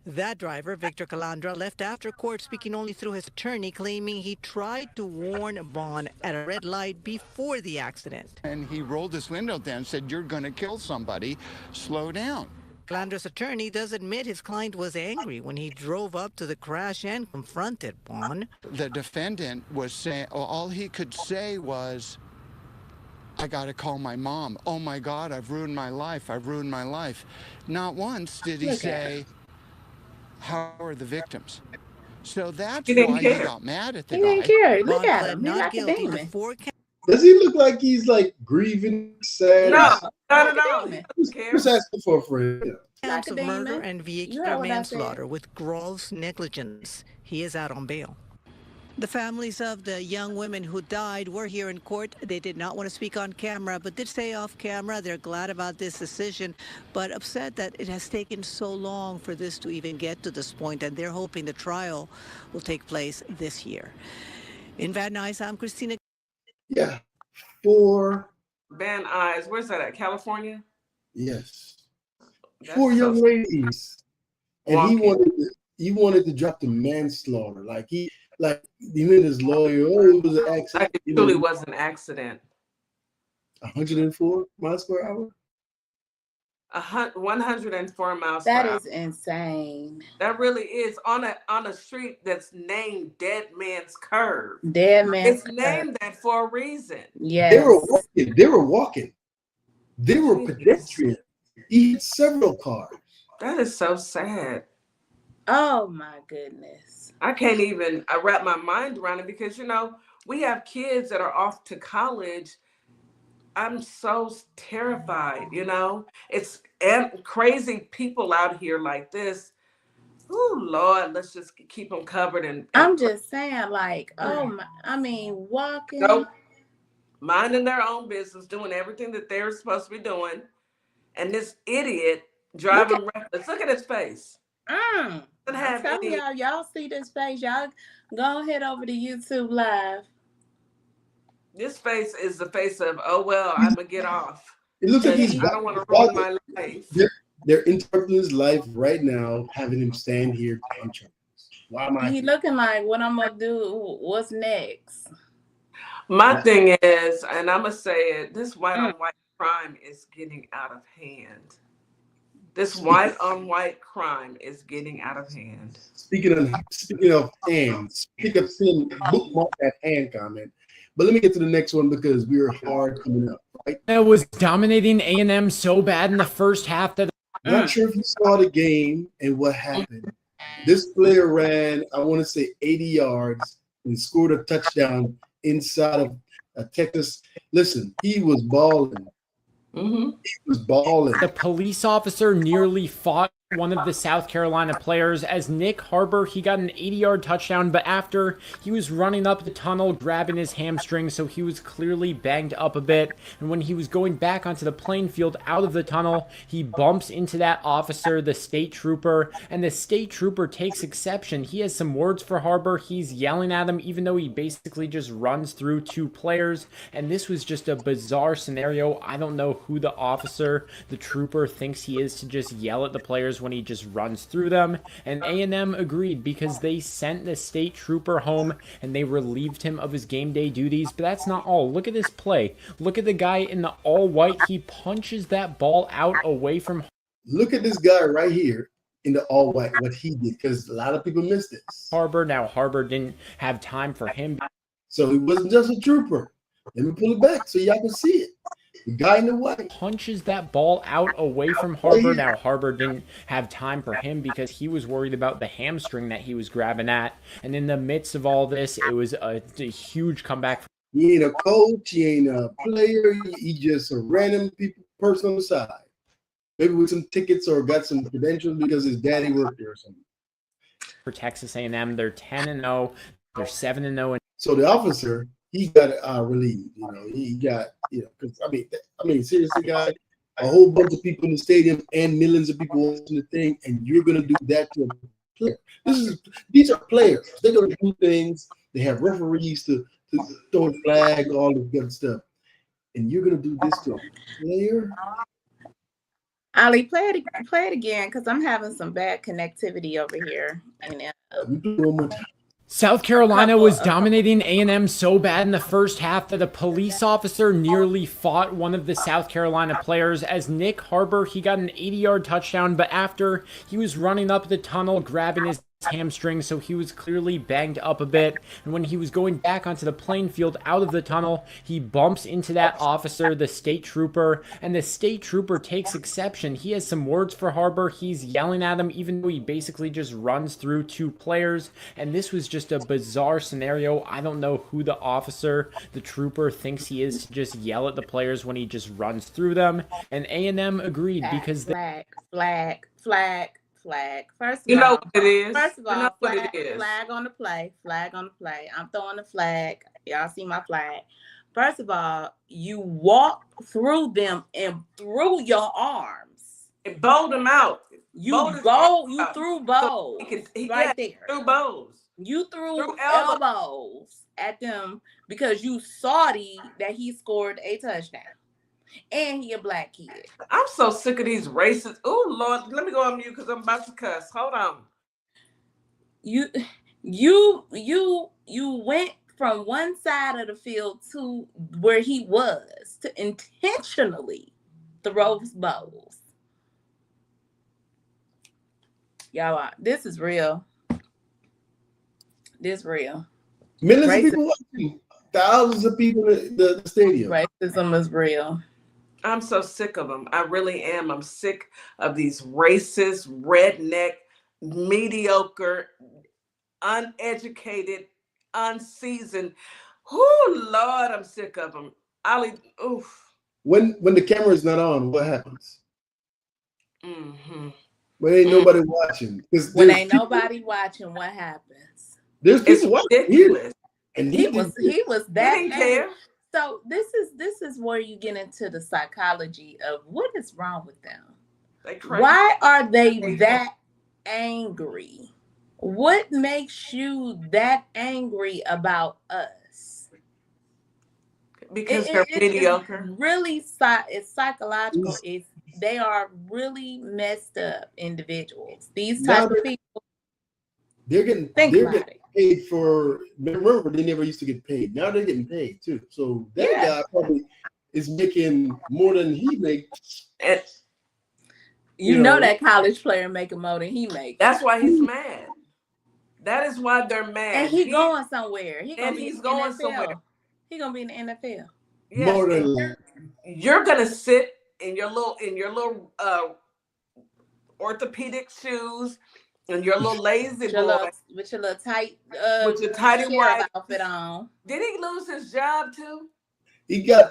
S18: That driver, Victor Calandra, left after court, speaking only through his attorney, claiming he tried to warn Bond at a red light before the accident.
S21: And he rolled his window down and said, "You're going to kill somebody. Slow down."
S18: Calandra's attorney does admit his client was angry when he drove up to the crash and confronted Bond.
S21: The defendant was saying, all he could say was, "I got to call my mom. Oh my God, I've ruined my life. I've ruined my life." Not once did he say, "How are the victims?" So that's why he got mad at the guy.
S3: He didn't care. Look at him. He's like a demon.
S8: Does he look like he's like grieving, sad?
S2: No, not at all. He doesn't care.
S8: Just asking for a friend.
S18: Counts of
S3: Like a
S18: murder
S3: demon.
S18: and
S3: You heard
S18: vehicular
S3: what I said.
S18: manslaughter with gross negligence. He is out on bail. The families of the young women who died were here in court. They did not want to speak on camera, but did say off camera they're glad about this decision, but upset that it has taken so long for this to even get to this point, and they're hoping the trial will take place this year. In Van Nuys, I'm Christina.
S8: Yeah. 4.
S2: Van Nuys. Where's that at? California?
S8: Yes.
S2: That's
S8: 4 young
S2: so
S8: ladies. And
S2: wonky.
S8: he wanted to drop the manslaughter. Like he met his lawyer. Oh, it was an accident.
S2: Like it truly was an accident.
S8: 104 miles per hour?
S2: 104 miles
S3: That
S2: per hour.
S3: is insane.
S2: That really is on a street that's named Dead Man's Curve.
S3: Dead Man's
S2: It's named that for a reason.
S3: Yes.
S8: They were walking. They were pedestrians. He hit several cars.
S2: That is so sad.
S3: Oh my goodness.
S2: I can't even wrap my mind around it because, we have kids that are off to college. I'm so terrified, It's crazy people out here like this. Oh, Lord, let's just keep them covered. And
S3: I'm just saying, walking.
S2: Nope. Minding their own business, doing everything that they're supposed to be doing. And this idiot driving reckless. Look at his face.
S3: I'm telling y'all see this face. Y'all go head over to YouTube Live.
S2: This face is the face of, oh, well, I'm going to get off.
S8: It looks like
S2: I don't want to ruin my life.
S8: They're interrupting his life right now, having him stand here tantrums. Why am I?
S3: He looking like, what I'm going to do? What's next?
S2: My thing is, and I'm going to say it, this white on white crime is getting out of hand. This white on white crime is getting out of hand.
S8: Speaking of hands, pick up pin, bookmark that hand comment. But let me get to the next one because we are hard coming up, right?
S1: It was dominating A&M so bad in the first half that
S8: I'm not sure if you saw the game and what happened. This player ran, I want to say 80 yards and scored a touchdown inside of Texas. Listen, he was balling.
S2: Mm-hmm.
S8: He was balling.
S1: the police officer nearly fought one of the South Carolina players. As Nick Harbor, he got an 80-yard touchdown, but after he was running up the tunnel, grabbing his hamstring, so he was clearly banged up a bit. And when he was going back onto the playing field out of the tunnel, he bumps into that officer, the state trooper, and the state trooper takes exception. He has some words for Harbor. He's yelling at him, even though he basically just runs through 2 players. And this was just a bizarre scenario. I don't know who the officer, the trooper, thinks he is to just yell at the players when he just runs through them. And A&M agreed because they sent the state trooper home and they relieved him of his game day duties. But that's not all. Look at this play. Look at the guy in the all white. He punches that ball out away from.
S8: Look at this guy right here in the all white, what he did, because a lot of people missed this.
S1: Harbor. Now Harbor didn't have time for him.
S8: So he wasn't just a trooper. Let me pull it back so y'all can see it. The guy in the white
S1: punches that ball out away from Harbor. Now Harbor didn't have time for him because he was worried about the hamstring that he was grabbing at. And in the midst of all this, it was a huge comeback.
S8: He ain't a coach. He ain't a player. He just a random person on the side. Maybe with some tickets or got some credentials because his daddy worked there or something.
S1: For Texas A&M, they're 10-0. They're 7-0.
S8: So the officer, he got relieved. He got because I mean seriously, guys, a whole bunch of people in the stadium and millions of people watching the thing, and you're gonna do that to a player. These are players. They're gonna do things. They have referees to throw a flag, all the good stuff, and you're gonna do this to a player.
S3: Ali, play it again because I'm having some bad connectivity over here.
S1: South Carolina was dominating A&M so bad in the first half that a police officer nearly fought one of the South Carolina players. As Nick Harbor, he got an 80-yard touchdown, but after he was running up the tunnel, grabbing his hamstring, so he was clearly banged up a bit. And when he was going back onto the playing field out of the tunnel, he bumps into that officer, the state trooper, and the state trooper takes exception. He has some words for Harbor. He's yelling at him, even though he basically just runs through two players. And this was just a bizarre scenario. I don't know who the officer, the trooper, thinks he is to just yell at the players when he just runs through them. And A&M agreed because
S3: flag. First of
S2: You know
S3: all,
S2: what it is.
S3: First of
S2: You know
S3: all,
S2: what
S3: flag,
S2: it is.
S3: flag on the play. I'm throwing the flag. Y'all see my flag. First of all, you walk through them and through your arms.
S2: And bowled them out.
S3: You threw bows right there.
S2: Threw bows.
S3: You threw elbows at them because you salty that he scored a touchdown. And he a black kid.
S2: I'm so sick of these racists. Oh Lord, let me go on mute because I'm about to cuss. Hold on.
S3: You went from one side of the field to where he was to intentionally throw bows. Y'all, this is real. This real.
S8: Millions of people watching. Thousands of people in the stadium.
S3: Racism is real.
S2: I'm so sick of them. I really am. I'm sick of these racist, redneck, mediocre, uneducated, unseasoned. Oh Lord, I'm sick of them. Oof.
S8: When the camera is not on, what happens?
S2: Mm-hmm.
S8: When ain't nobody watching.
S3: When ain't nobody watching, what happens?
S8: There's people watching here. And
S3: he was that.
S2: He didn't care.
S3: So this is where you get into the psychology of what is wrong with them. Why are they that angry? What makes you that angry about us?
S2: Because they're mediocre.
S3: It's really, it's psychological. They are really messed up individuals. These type of people.
S8: They're getting paid for. Remember, they never used to get paid. Now they're getting paid too. So that guy probably is making more than he makes.
S3: You know that college player making more than he makes.
S2: That's why he's mad. That is why they're mad.
S3: And he's going somewhere. He's
S2: going somewhere.
S3: He's gonna be in the NFL.
S2: Yes, more than you're gonna sit in your little orthopedic shoes and your little lazy boy
S3: with your little tight
S2: with your tighty white
S3: outfit on.
S2: Did he lose his job too?
S8: He got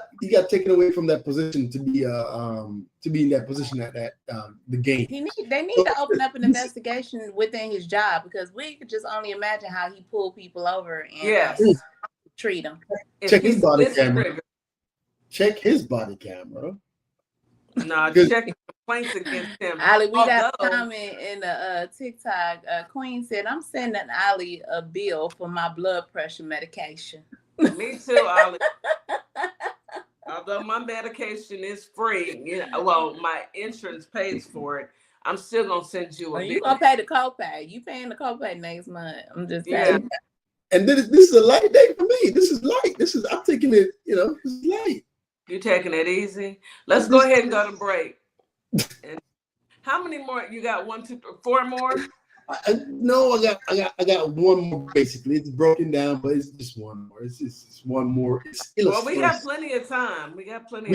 S8: taken away from that position to be in that position at the game.
S3: They need to open up an investigation within his job because we could just only imagine how he pulled people over and treat them.
S8: Check his body camera. Check his body camera.
S2: No, check complaints against him.
S3: Ali, we got a comment in the TikTok. Queen said, "I'm sending Ali a bill for my blood pressure medication."
S2: Me too, Ali. Although my medication is free, well, my insurance pays for it. I'm still gonna send you a bill.
S3: You gonna pay the copay? You paying the copay next month? I'm just saying.
S8: And this is a light day for me. This is light. I'm taking it. This is light.
S2: You're taking it easy. Let's go ahead and go to break. And how many more? You got 1, 2, 3, 4 more?
S8: No, I got one more. Basically, it's broken down, but it's just one more. It's just one more.
S2: Well, we got plenty of time. We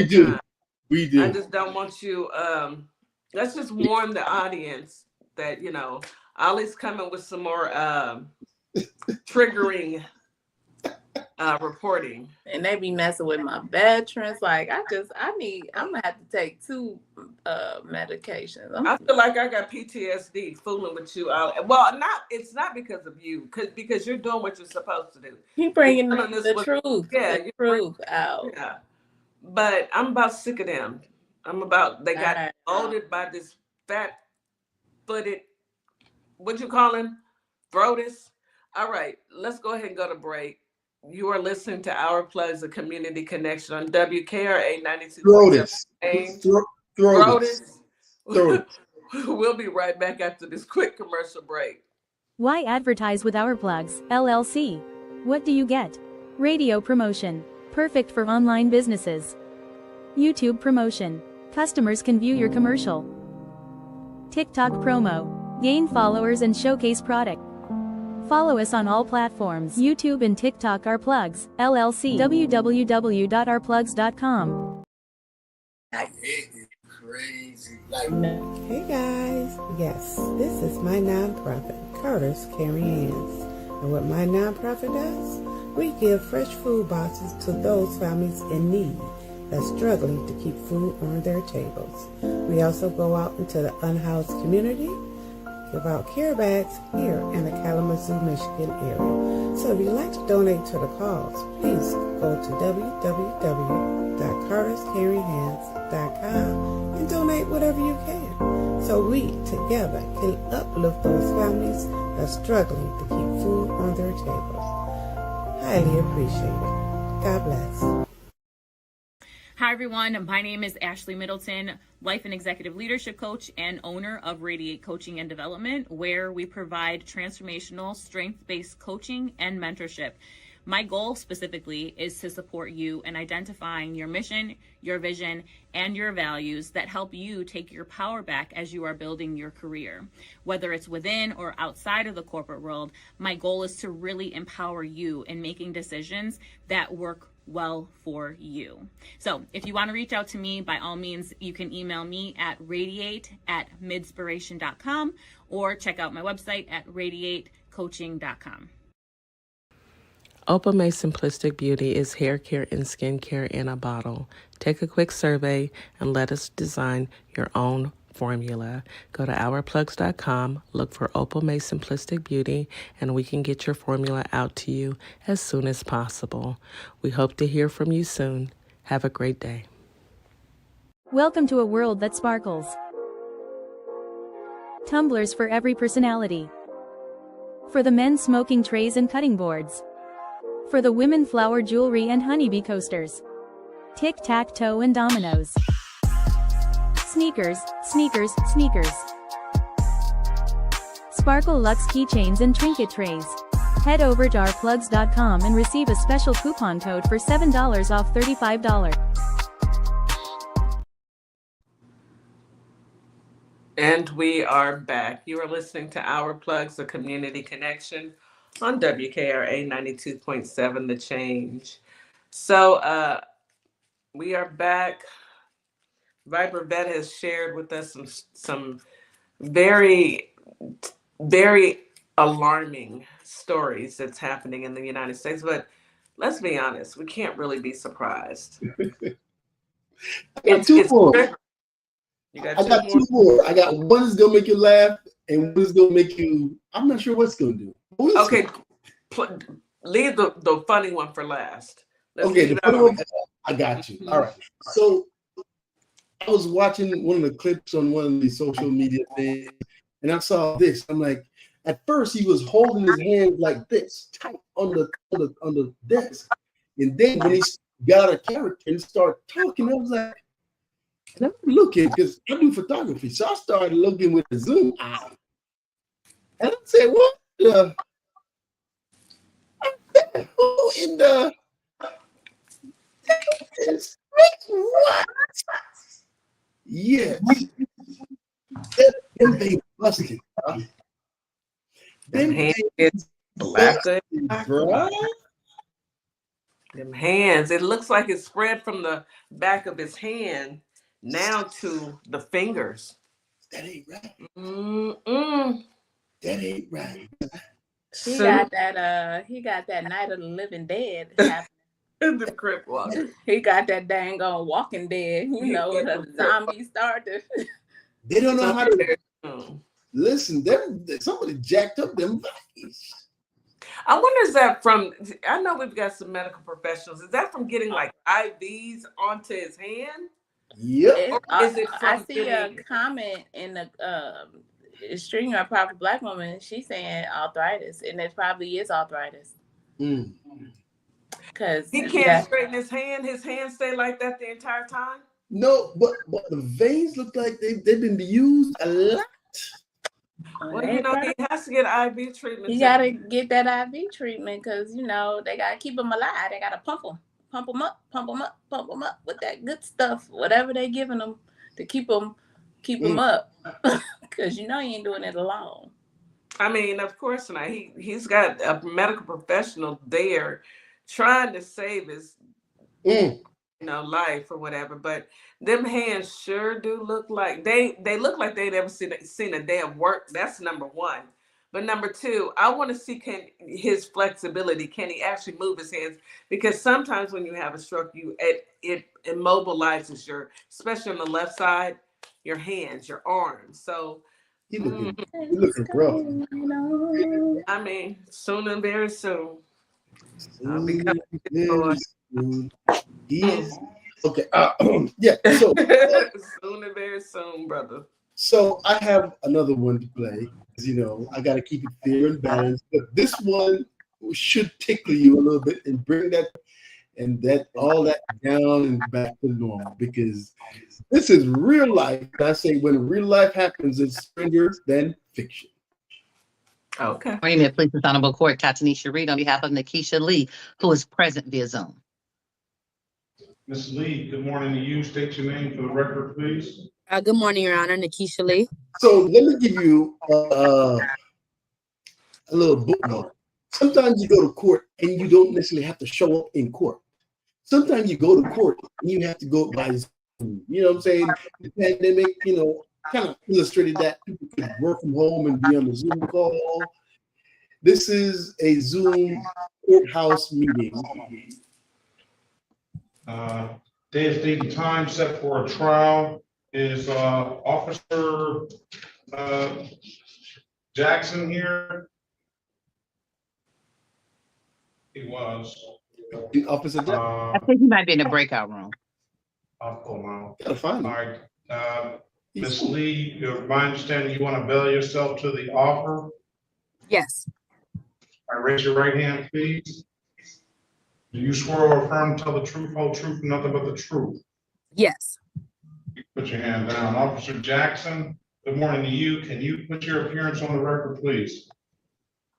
S2: do. Time.
S8: We do.
S2: I just don't want you. Let's just warn the audience that Ollie's coming with some more triggering reporting.
S3: And they be messing with my veterans. Like I'm gonna have to take 2 medications.
S2: I feel like I got PTSD fooling with you, Ollie. Well, it's not because of you, because you're doing what you're supposed to do.
S3: You bringing the truth. Yeah, the truth out.
S2: Yeah. But I'm about sick of them. They got molded by this fat-footed, what you call him? Throatus. All right, let's go ahead and go to break. You are listening to Our Plugs, a community connection on WKRA 92.7. Throatus. We'll be right back after this quick commercial break.
S7: Why advertise with Our Plugs, LLC? What do you get? Radio promotion. Perfect for online businesses. YouTube promotion. Customers can view your commercial. TikTok promo. Gain followers and showcase product. Follow us on all platforms, YouTube and TikTok, Our Plugs, LLC, www.ourplugs.com.
S4: Crazy. Hey guys, yes, this is my nonprofit, Carter's Caring Hands. And what my nonprofit does, we give fresh food boxes to those families in need that's struggling to keep food on their tables. We also go out into the unhoused community, give out care bags here in the Kalamazoo, Michigan area. So if you'd like to donate to the cause, please go to www.carterscaringhands.com and donate whatever you can, so we together can uplift those families that's struggling to keep food on their tables. Highly appreciated. God bless.
S22: Hi everyone, my name is Ashley Middleton, life and executive leadership coach and owner of Radiate Coaching and Development, where we provide transformational strength-based coaching and mentorship. My goal specifically is to support you in identifying your mission, your vision, and your values that help you take your power back as you are building your career. Whether it's within or outside of the corporate world, my goal is to really empower you in making decisions that work well for you. So if you want to reach out to me, by all means, you can email me at radiate@midspiration.com or check out my website at radiatecoaching.com.
S23: Opal May Simplistic Beauty is hair care and skin care in a bottle. Take a quick survey and let us design your own formula. Go to ourplugs.com, look for Opal May Simplistic Beauty, and we can get your formula out to you as soon as possible. We hope to hear from you soon. Have a great day.
S7: Welcome to a world that sparkles. Tumblers for every personality. For the men, smoking trays and cutting boards. For the women, flower jewelry and honeybee coasters. Tic-tac-toe and dominoes. Sneakers, sneakers, sneakers. Sparkle Luxe keychains and trinket trays. Head over to ourplugs.com and receive a special coupon code for $7 off $35.
S2: And we are back. You are listening to Our Plugs, a community connection on WKRA 92.7 The Change. So we are back. Viper Vet has shared with us some very, very alarming stories that's happening in the United States. But let's be honest, we can't really be surprised.
S8: I got two more.
S2: You got
S8: I got two more. I got one that's gonna make you laugh, and one is gonna make you. I'm not sure what's gonna do.
S2: Okay, leave the funny one for last.
S8: Okay, the funny one. I got you. All right. So I was watching one of the clips on one of the social media things, and I saw this. I'm like, at first he was holding his hands like this, tight on the desk, and then when he got a character and started talking, I was like, let me look at, because I do photography, so I started looking with the zoom out, and I said, what the? Who in the? What? Yes. Them things busted.
S2: Them hands busted, bro. Them hands. It looks like it spread from the back of his hand now to the fingers.
S8: That ain't right.
S4: That ain't right.
S3: He got that. He got that Night of the Living Dead happening.
S2: The Crip Walker.
S3: He got that dang on Walking Dead. You know, the zombies started.
S8: They don't know how to listen. Somebody jacked up them bodies.
S2: I wonder, is that from? I know we've got some medical professionals. Is that from getting like IVs onto his hand?
S8: Yep.
S2: Is it from
S3: I see a comment in the stream of Powerful Black Woman. She's saying arthritis, and it probably is arthritis. Because
S2: he can't straighten his hand. His hands stay like that the entire time.
S8: No, but the veins look like they've been used a lot.
S2: Well, you know, he has to get IV treatment.
S3: You gotta get that IV treatment because you know they gotta keep them alive. They gotta pump them up with that good stuff, whatever they giving them to keep them up. Because you know you ain't doing it alone.
S2: I mean, of course not. He's got a medical professional there trying to save his life or whatever. But them hands sure do look like they look like they never seen a day of work. That's number one. But number two, I want to see his flexibility. Can he actually move his hands? Because sometimes when you have a stroke, it immobilizes especially on the left side, your hands, your arms. So
S8: he looking rough.
S2: I mean, soon and very soon. I'll be
S8: Very
S2: coming.
S8: soon. He's okay. Yeah. So
S2: soon and very soon, brother.
S8: So I have another one to play. I got to keep it fair and balanced. But this one should tickle you a little bit and bring all that down and back to normal, because this is real life. I say when real life happens, it's stranger than fiction.
S2: Okay.
S5: Morning, please, Honorable Court, Katanisha Reed, on behalf of Nikisha Lee, who is present via Zoom.
S6: Ms. Lee, good morning to you. State your name for the record, please.
S9: Good morning, Your Honor. Nikisha Lee.
S8: So let me give you a little bookmark. Sometimes you go to court and you don't necessarily have to show up in court. Sometimes you go to court and you have to go by Zoom. You know what I'm saying? The pandemic, kind of illustrated that people could work from home and be on the Zoom call. This is a Zoom courthouse meeting.
S6: Day, date, and time set for a trial is Officer Jackson here. He was.
S8: Officer Jackson.
S5: I think he might be in the breakout room.
S6: I'll call him out.
S8: Gotta find him.
S6: All right. Ms. Lee, my understanding, you want to bail yourself to the offer?
S9: Yes.
S6: All right, raise your right hand, please. Do you swear or affirm to tell the truth, whole truth, and nothing but the truth?
S9: Yes.
S6: Put your hand down. Officer Jackson, good morning to you. Can you put your appearance on the record, please?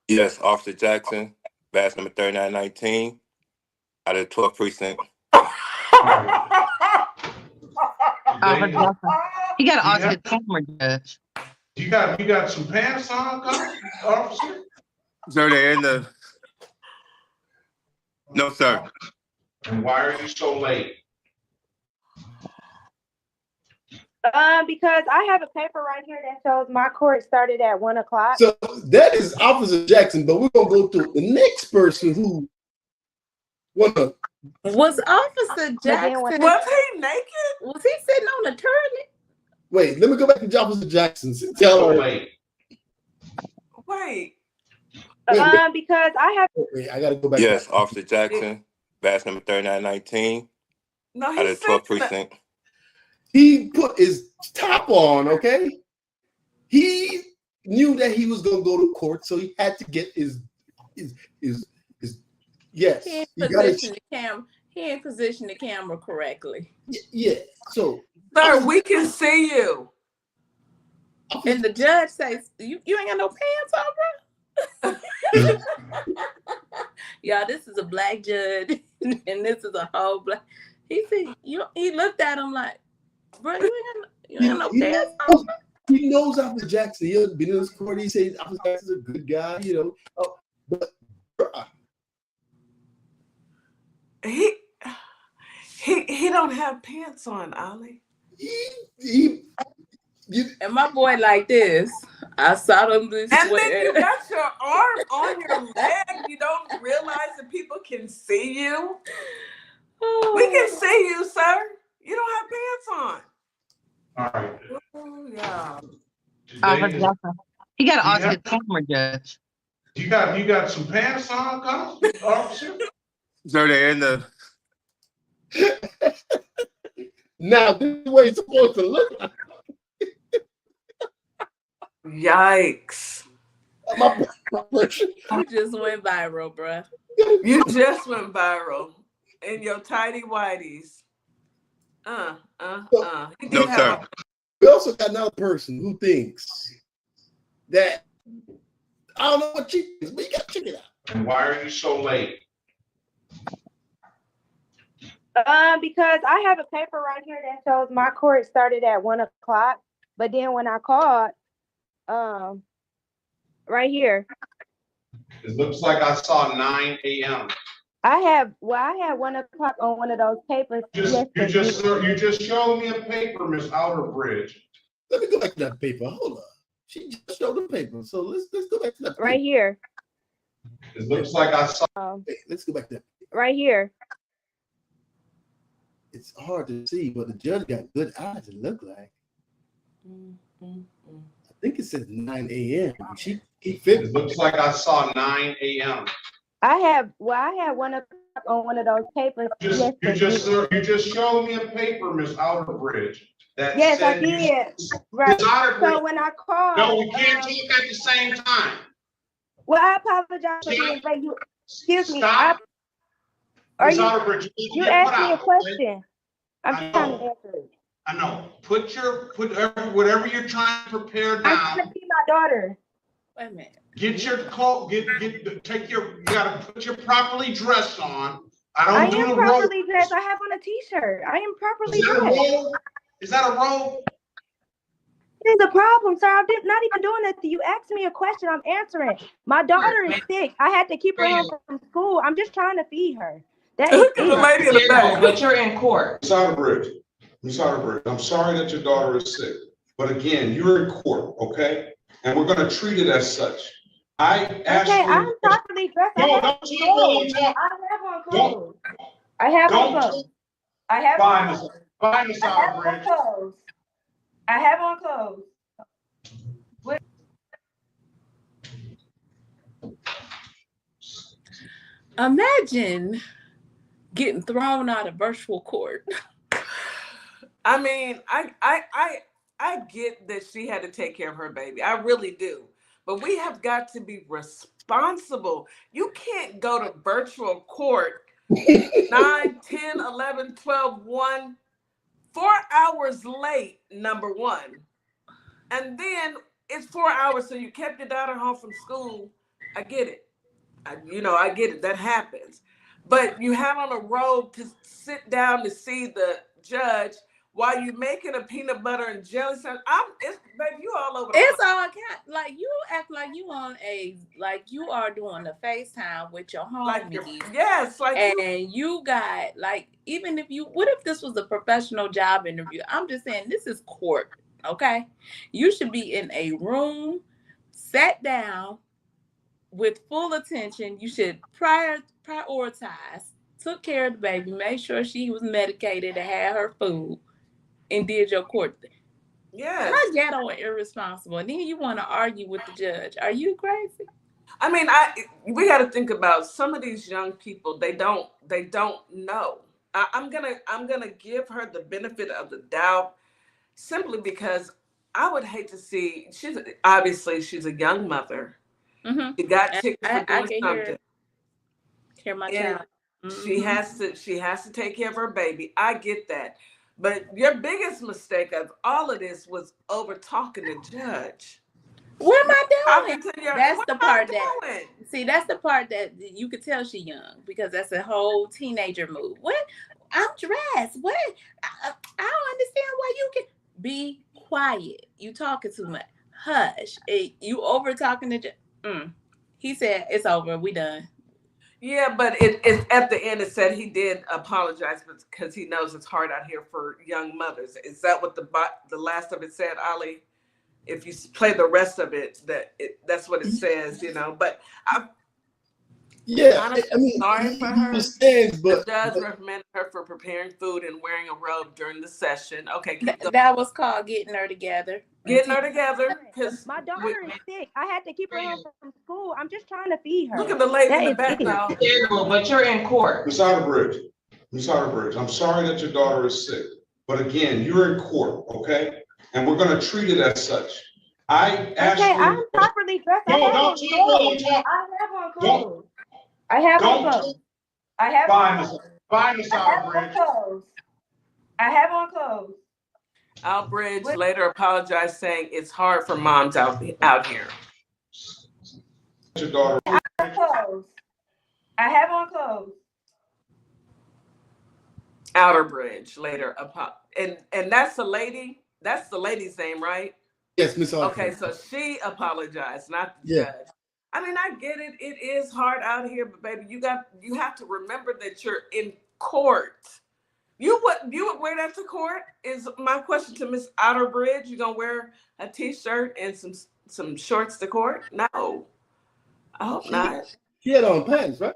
S24: Yes, Officer Jackson, badge number 3919, out of the 12th precinct.
S5: He got to ask the camera, Judge.
S6: You got some pants on, officer?
S24: Sir, they're in the. No, sir.
S6: And why are you so late?
S25: Because I have a paper right here that shows my court started at 1 o'clock.
S8: So that is Officer Jackson, but we're gonna go to the next person who
S3: was Officer Jackson.
S2: Was he naked?
S3: Was he sitting on the toilet?
S8: Wait, let me go back to Officer Jackson. Tell her.
S2: Wait.
S25: Because I have.
S8: Wait, I gotta go back.
S24: Yes, Officer Jackson, badge number 3919,
S2: no,
S24: out of the 12th precinct.
S8: He put his top on, okay? He knew that he was gonna go to court, so he had to get his yes.
S3: He ain't positioned the camera correctly.
S8: Yeah. So
S2: sir, we can see you.
S3: And the judge says, you ain't got no pants on, bro. Y'all, this is a black judge, and this is a whole black. He said, he looked at him like, bro, you ain't got no pants on.
S8: He knows Officer Jackson. He's been in this court. He says Officer Jackson's a good guy, but
S2: he don't have pants on, Ollie.
S3: And my boy like this. I saw them this
S2: and
S3: way.
S2: then you got your arm on your leg. You don't realize that people can see you. Oh. We can see you, sir. You don't have pants on.
S6: All right.
S2: Oh, yeah.
S5: He got to ask the camera, Judge.
S6: You got some pants on, officer?
S24: Sir, they're in the.
S8: Now this is what it's supposed to look like.
S2: Yikes.
S3: You just went viral, bro.
S2: You just went viral in your tidy whities.
S24: No, sir.
S8: We also got another person who thinks that I don't know what she thinks, but you got to check it out.
S6: And why are you so late?
S25: Because I have a paper right here that shows my court started at 1 o'clock, but then when I called, Right here.
S6: It looks like I saw 9 a.m.
S25: I had 1 o'clock on one of those papers.
S6: You just showed me a paper, Miss Outerbridge.
S8: Let me go back to that paper. Hold on. She just showed the paper. So let's go back to that paper.
S25: Right here.
S6: It looks like I saw.
S8: Hey, let's go back to that paper.
S25: Right here.
S8: It's hard to see, but the judge got good eyes, it looked like. I think it says 9 a.m.
S6: It looks like I saw 9 a.m.
S25: I had 1 o'clock on one of those papers.
S6: You just showed me a paper, Miss Outerbridge. That
S25: yes,
S6: said
S25: I did. Right. So when I called.
S6: No, we can't talk at the same time.
S25: Well, I apologize for being late. Excuse me.
S6: Stop. Miss
S25: You
S6: Outerbridge,
S25: asked me a question. I'm trying to answer it.
S6: I know. Put whatever you're trying to prepare down.
S25: I'm trying to see my daughter.
S3: Wait a minute.
S6: Get your coat. You gotta put your properly dressed on.
S25: I am properly dressed. I have on a t-shirt. I am properly dressed.
S6: Is that a robe?
S25: There's a problem, sir. I'm not even doing that. You asked me a question. I'm answering. My daughter is sick. I had to keep her home from school. I'm just trying to feed her. That is it.
S2: But you're in court.
S6: Miss Outerbridge, I'm sorry that your daughter is sick. But again, you're in court, okay? And we're going to treat it as such. I asked
S25: okay,
S6: you.
S25: I'm properly dressed.
S6: No,
S25: I have on clothes. I have on clothes. I have on clothes.
S6: Fine, Miss Outerbridge.
S25: I have on clothes.
S3: Imagine getting thrown out of virtual court.
S2: I mean, I get that she had to take care of her baby. I really do. But we have got to be responsible. You can't go to virtual court 9, 10, 11, 12, 1, 4 hours late, number one. And then it's 4 hours, so you kept your daughter home from school. I get it. I get it. That happens. But you have on a robe to sit down to see the judge while you making a peanut butter and jelly sandwich. Baby, you all over the
S3: It's all like you act like you on you are doing a FaceTime with your homies.
S2: Yes,
S3: you got even if what if this was a professional job interview? I'm just saying this is court, okay? You should be in a room, sat down with full attention. You should prioritize, took care of the baby, made sure she was medicated and had her food, and did your court thing.
S2: Yes.
S3: How ghetto and irresponsible. And then you want to argue with the judge. Are you crazy?
S2: I mean, we got to think about some of these young people. They don't know. I'm gonna give her the benefit of the doubt simply because I would hate to see. She's a young mother.
S3: Mm-hmm.
S2: She got tickets for doing something.
S3: Hear my child.
S2: Mm-hmm. She has to take care of her baby. I get that. But your biggest mistake of all of this was over talking the judge.
S3: What am I doing? That's the part that you could tell she young, because that's a whole teenager move. What? I'm dressed. What? I don't understand why you can be quiet. You talking too much. Hush. You over talking to judge. He said it's over. We done.
S2: Yeah, but it at the end it said he did apologize because he knows it's hard out here for young mothers. Is that what the last of it said, Ali? If you play the rest of it, that's what it says, But I mean, sorry for her. The judge reprimanded her for preparing food and wearing a robe during the session. Okay,
S3: that was called getting her together.
S2: Getting her together because
S25: my daughter is sick. I had to keep her home from school. I'm just trying to feed her.
S2: Look at the lady in the back now. But you're in court.
S6: Miss Outerbridge, I'm sorry that your daughter is sick. But again, you're in court, okay? And we're going to treat it as such. I'm
S25: properly dressed.
S6: No, don't talk.
S25: I have on clothes. I have on clothes. I have on clothes.
S6: Fine, Miss Outerbridge.
S25: I have on clothes.
S2: Outbridge later apologized, saying it's hard for moms out here.
S6: Your daughter.
S25: I have on clothes. I have on clothes.
S2: Outerbridge later and that's the lady. That's the lady's name, right?
S8: Yes, Miss Audrey.
S2: Okay, so she apologized, not the
S8: Yeah.
S2: judge. I mean, I get it. It is hard out here, but baby, you have to remember that you're in court. You would wear that to court? Is my question to Miss Outerbridge. You gonna wear a t-shirt and some shorts to court? No, I hope not.
S8: She had on pants, right?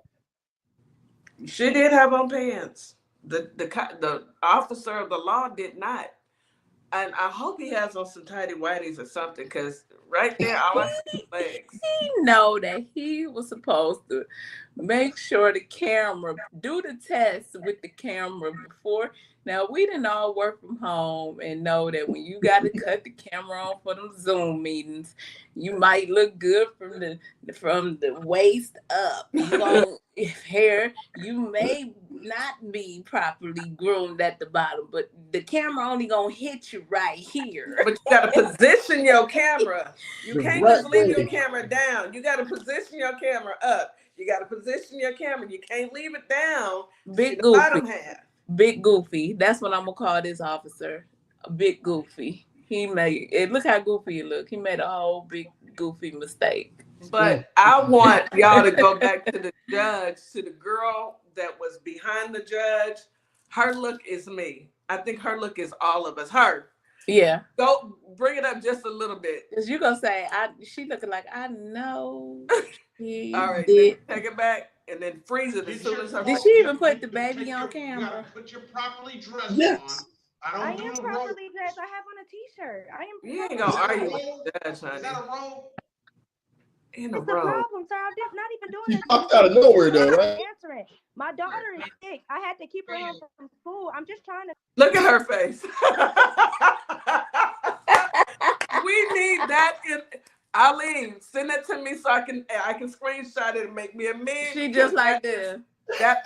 S2: She did have on pants. The officer of the law did not. And I hope he has on some tidy whities or something, because right there, all I see is legs.
S3: He know that he was supposed to make sure the camera, do the test with the camera before. Now, we didn't all work from home and know that when you got to cut the camera on for them Zoom meetings, you might look good from the waist up. If hair, you may not be properly groomed at the bottom, but the camera only gonna hit you right here.
S2: But you gotta position your camera. You can't just leave your camera down. You gotta position your camera up. You gotta position your camera. You can't leave it down.
S3: Big
S2: the bottom
S3: goofy.
S2: half.
S3: Big goofy. That's what I'm gonna call this officer. A big goofy. He made it. Look how goofy it look. He made a whole big goofy mistake.
S2: But I want y'all to go back to the judge, to the girl that was behind the judge. Her look is me. I think her look is all of us. Her.
S3: Yeah.
S2: Go bring it up just a little bit.
S3: Because you're gonna say, she looking like I know.
S2: All right, then take it back and then freeze it as soon as her.
S3: Did she even put the baby on camera?
S6: You gotta put your properly dressed
S8: Yes.
S6: on.
S25: I am properly dressed. I have on a t-shirt. I am.
S2: You ain't gonna argue with the judge, honey.
S6: Is that a robe?
S2: In a
S25: It's the
S2: robe.
S25: problem, sir. I'm not even doing that.
S8: Popped out of nowhere, though, right?
S25: Answering. My daughter is sick. I had to keep her home from school. I'm just trying to.
S2: Look at her face. We need that in Ali. Send it to me so I can screenshot it and make me a meme.
S3: She just like this.
S2: That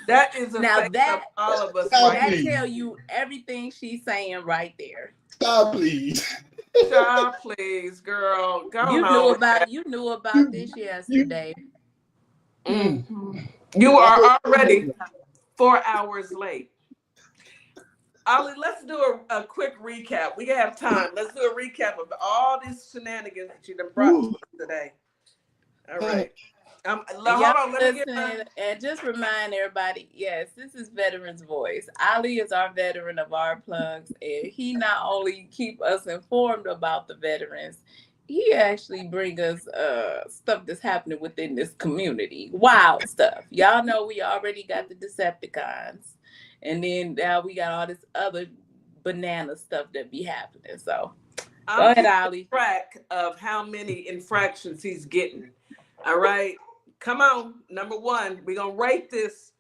S2: that is a
S3: Now
S2: face
S3: that
S2: of all of us.
S3: that tell you everything she's saying right there.
S8: Stop, please.
S2: Child, please, girl. Go
S3: You
S2: home.
S3: knew about this yesterday.
S2: You are already 4 hours late. Ali, let's do a quick recap. We have time. Let's do a recap of all these shenanigans that you done brought to us today. All right. Hold on. Let me get
S3: and just remind everybody, yes, this is Veterans Voice. Ali is our veteran of our plugs, and he not only keep us informed about the veterans, he actually bring us stuff that's happening within this community. Wild stuff. Y'all know we already got the Decepticons, and then now we got all this other banana stuff that be happening. So go ahead, Ali.
S2: Track of how many infractions he's getting. All right. Come on. Number one, we're going to rate this.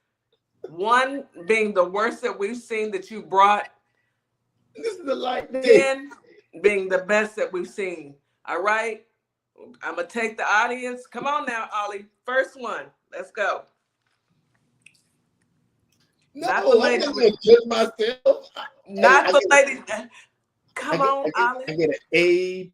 S2: 1 being the worst that we've seen that you brought.
S8: This is the light.
S2: 10 being the best that we've seen. All right. I'm going to take the audience. Come on now, Ollie. First one. Let's go.
S8: No,
S2: Not the lady.
S8: I'm not judge myself.
S2: Not the lady. Come on, Ollie.
S8: I get an A+.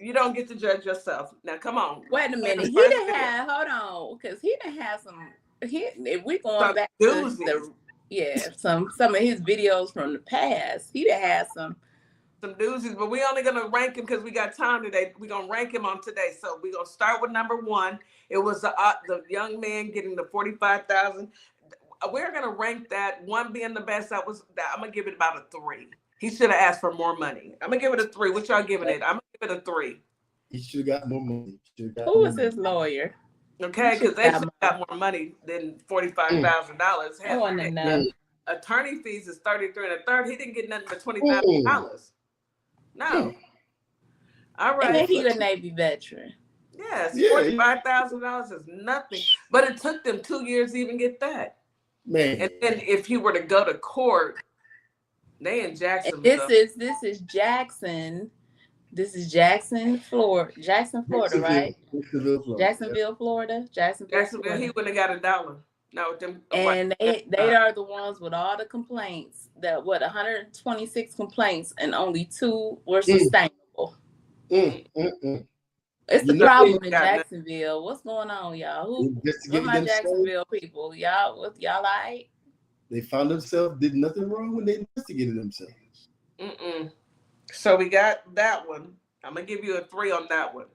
S2: You don't get to judge yourself. Now, come on.
S3: Wait a minute. He done had, hold on, because he done had some, if we going
S2: some
S3: back
S2: doozies.
S3: to some of his videos from the past, he done had some
S2: doozies, but we only gonna rank him because we got time today. We're gonna rank him on today. So we're gonna start with number 1. It was the young man getting the 45,000. We're gonna rank that, 1 being the best. I'm gonna give it about a 3. He should have asked for more money. I'm gonna give it a 3. What y'all giving it? I'm gonna give it a 3.
S8: He should have got more money.
S3: Who was his lawyer?
S2: Okay, because they should have got more money than $45,000.
S3: I want to know.
S2: Attorney fees is $33 1/3. He didn't get nothing but $20,000. No. All right.
S3: And he's a Navy veteran.
S2: Yes, $45,000 is nothing. But it took them 2 years to even get that.
S8: Man.
S2: And then if he were to go to court, they in Jacksonville.
S3: This is Jackson. This is Jackson, Florida, right? Jacksonville, Florida.
S2: Jacksonville. He wouldn't have got $1. No, them.
S3: And they are the ones with all the complaints. 126 complaints, and only 2 were sustainable. It's the problem in Jacksonville. What's going on, y'all? What my Jacksonville people? Y'all all right?
S8: They found themselves, did nothing wrong when they investigated themselves.
S2: So we got that one. I'm gonna give you a 3 on that one.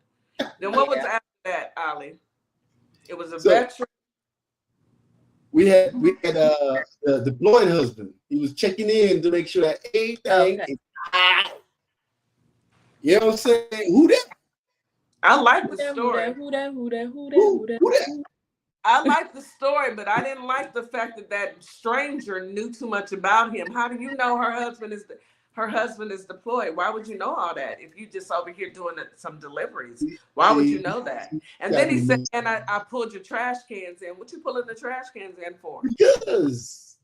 S2: Then what was after that, Ollie? It was a veteran.
S8: We had the deployed husband. He was checking in to make sure that everything is hot. You know what I'm saying? Who that?
S2: I like the story.
S3: Who that?
S2: I like the story, but I didn't like the fact that that stranger knew too much about him. How do you know her husband is deployed? Why would you know all that if you just over here doing some deliveries? Why would you know that? And then he said, "And I pulled your trash cans in." What you pulling the trash cans in for?
S8: Because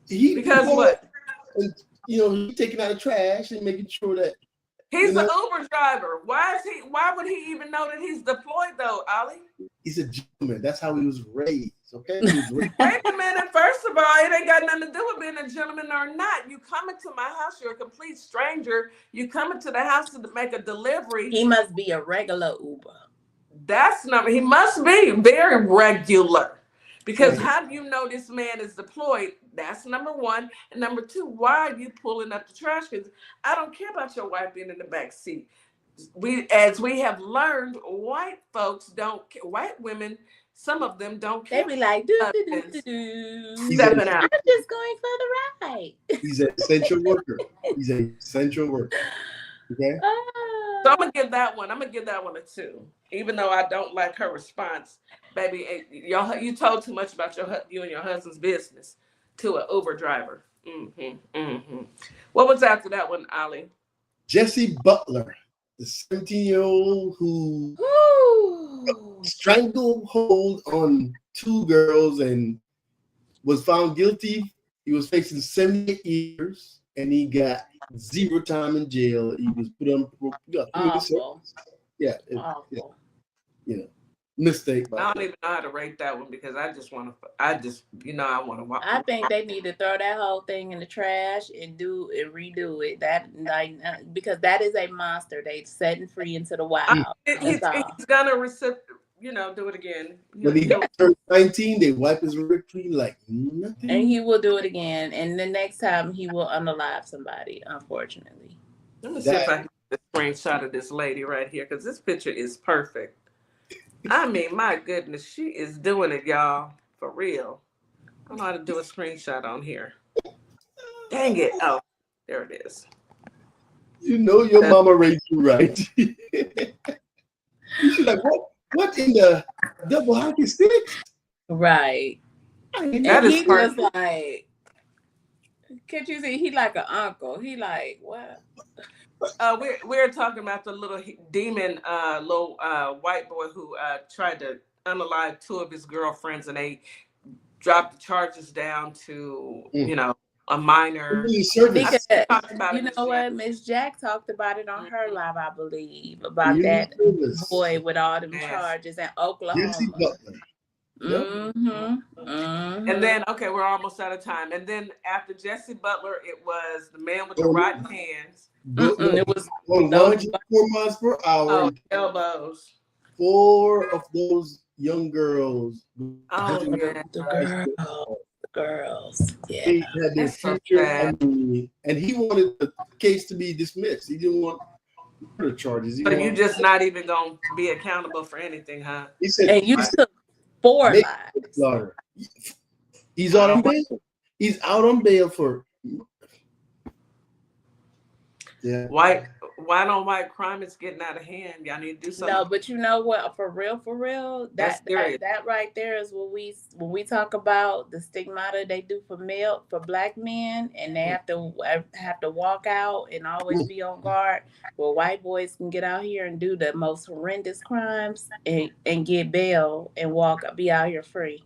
S2: what?
S8: And, he's taking out the trash and making sure that
S2: he's an Uber driver. Why would he even know that he's deployed though, Ollie?
S8: He's a gentleman. That's how he was raised. Okay.
S2: Wait a minute. First of all, it ain't got nothing to do with being a gentleman or not. You come into my house, you're a complete stranger. You come into the house to make a delivery.
S3: He must be a regular Uber.
S2: He must be very regular. Because how do you know this man is deployed? That's number one. And number two, why are you pulling up the trash cans? I don't care about your wife being in the back seat. As we have learned, white women, some of them don't care.
S3: They be like,
S2: stepping out.
S3: I'm just going for the ride.
S8: He's an essential worker. Okay.
S2: So I'm gonna give that one a 2, even though I don't like her response. Baby, you told too much about you and your husband's business to an Uber driver. What was after that one, Ollie?
S8: Jesse Butler, the 17-year-old who stranglehold on 2 girls and was found guilty. He was facing 78 years and he got 0 time in jail. He was put on mistake.
S2: I don't even know how to rate that one because I want to watch.
S3: I think they need to throw that whole thing in the trash and redo it. Because that is a monster. They setting free into the wild.
S2: He's gonna do it again.
S8: When he turned 19, they wipe his record clean like nothing.
S3: And he will do it again. And the next time he will unalive somebody, unfortunately.
S2: Let me see if I can get a screenshot of this lady right here because this picture is perfect. I mean, my goodness, she is doing it, y'all, for real. I don't know how to do a screenshot on here. Dang it. Oh, there it is.
S8: You know your mama raised you right. She's like, what in the double hockey stick?
S3: Right.
S2: That
S3: and
S2: is
S3: he
S2: perfect.
S3: was like, can't you see? He like an uncle. He like, what?
S2: We're talking about the little demon, white boy who tried to unalive 2 of his girlfriends, and they dropped the charges down to a minor.
S3: Because you know what, Miss Jack talked about it on her live, I believe, about that boy with all them charges in Oklahoma.
S2: And then, we're almost out of time. And then after Jesse Butler, it was the man with the rotten hands.
S8: It was 104 miles per hour.
S2: Elbows.
S8: 4 of those young girls.
S3: The girls. Yeah.
S8: They had their future, and he wanted the case to be dismissed. He didn't want murder charges.
S2: So you're just not even going to be accountable for anything, huh?
S8: He said,
S3: and you took 4 lives.
S8: He's out on bail. He's out on bail for. Yeah.
S2: White on white crime is getting out of hand. Y'all need to do something.
S3: No, but you know what? For real, that right there is what when we talk about the stigmata they do for black men, and they have to walk out and always be on guard. Where white boys can get out here and do the most horrendous crimes and get bail and be out here free.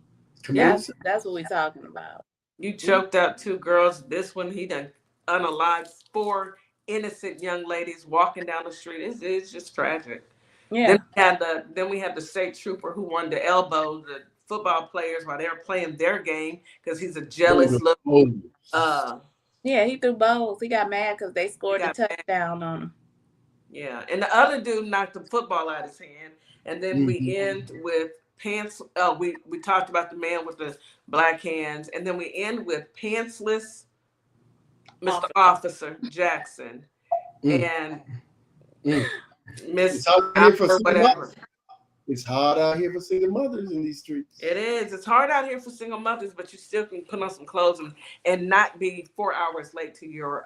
S3: That's what we're talking about.
S2: You choked out 2 girls. This one, he done unalived 4 innocent young ladies walking down the street. It's just tragic.
S3: Yeah.
S2: Then we had the state trooper who wanted to elbow the football players while they were playing their game because he's a jealous little.
S3: Yeah, he threw balls. He got mad because they scored the touchdown on him.
S2: Yeah, and the other dude knocked the football out of his hand. And then we end with pants. We talked about the man with the black hands, and then we end with pantsless Mr. Officer Jackson, and Miss whatever.
S8: It's hard out here for single mothers in these streets.
S2: It is. It's hard out here for single mothers, but you still can put on some clothes and not be 4 hours late to your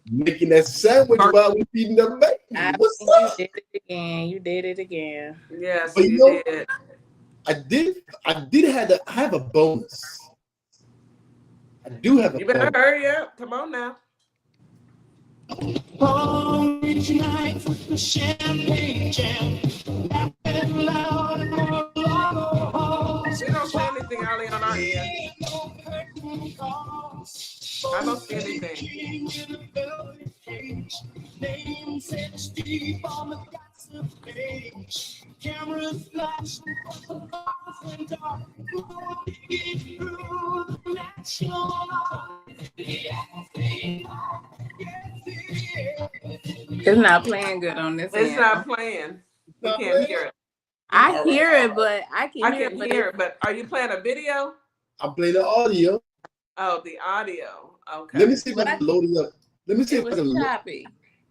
S8: making that sandwich while we're feeding the baby. What's up?
S3: You did it again. You did it again.
S2: Yes,
S8: but
S2: you did.
S8: I did have a bonus. I do have a
S2: You better
S8: bonus.
S2: hurry up. Come on now.
S10: Each night with the champagne jam. Laughing loud and more
S2: We don't say anything early on our end. I don't see anything.
S10: Name said Steve on the gossip page. Cameras flash, and dark. Through the national
S3: It's not playing good on this.
S2: It's not playing. We can't hear it.
S3: I hear it, but I can
S2: hear it. But are you playing a video?
S8: I'm playing the audio.
S2: Oh, the audio. Okay.
S8: Let me see if I can load it up. Let me see if I can.
S3: Choppy.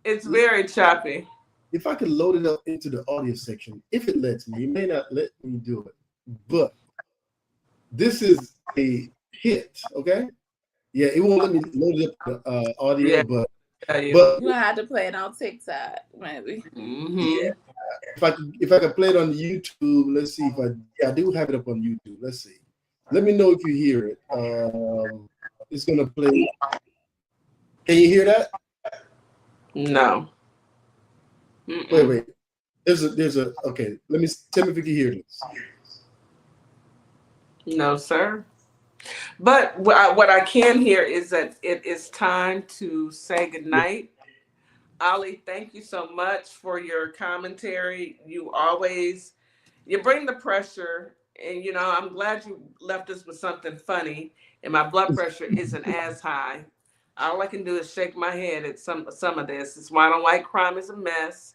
S2: It's very choppy.
S8: If I can load it up into the audio section, if it lets me, it may not let me do it. But this is a hit, okay? Yeah, it won't let me load it up the audio, but
S3: you have to play it on TikTok, maybe.
S8: Yeah. If I can play it on YouTube, let's see if I do have it up on YouTube. Let's see. Let me know if you hear it. It's gonna play. Can you hear that?
S2: No.
S8: Wait. There's a okay. Let me tell me if you can hear this.
S2: No, sir. But what I can hear is that it is time to say goodnight. Ali, thank you so much for your commentary. You bring the pressure, and I'm glad you left us with something funny. And my blood pressure isn't as high. All I can do is shake my head at some of this. That's why I don't like Crime is a Mess.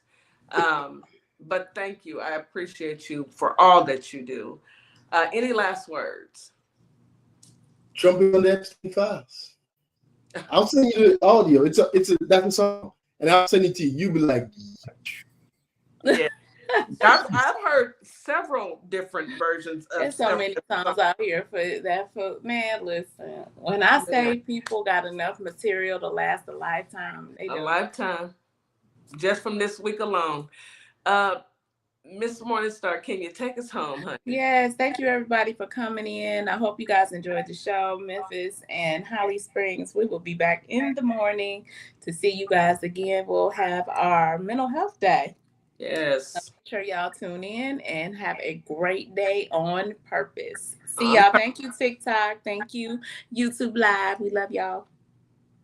S2: But thank you. I appreciate you for all that you do. Any last words?
S8: Trumping on the Epstein files. I'll send you the audio. That's a song, and I'll send it to you. You'll be like,
S2: yeah. I've heard several different versions of.
S3: There's so many songs out here for that. Man, listen. When I say people got enough material to last a lifetime, they do.
S2: A lifetime, just from this week alone. Miss Morningstar, can you take us home, honey?
S3: Yes, thank you everybody for coming in. I hope you guys enjoyed the show. Memphis and Holly Springs, we will be back in the morning to see you guys again. We'll have our mental health day.
S2: Yes.
S3: Make sure y'all tune in and have a great day on purpose. See y'all. Thank you, TikTok. Thank you, YouTube Live. We love y'all.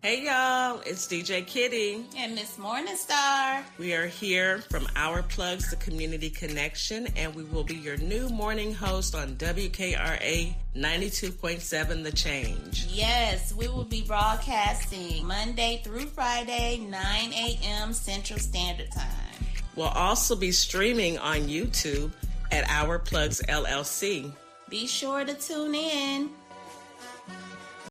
S11: Hey y'all, it's DJ Kitty
S3: and Miss Morningstar.
S11: We are here from Our Plugs, the Community Connection, and we will be your new morning host on WKRA 92.7 The Change.
S12: Yes, we will be broadcasting Monday through Friday, 9 a.m. Central Standard Time.
S11: We'll also be streaming on YouTube at Our Plugs LLC.
S12: Be sure to tune in.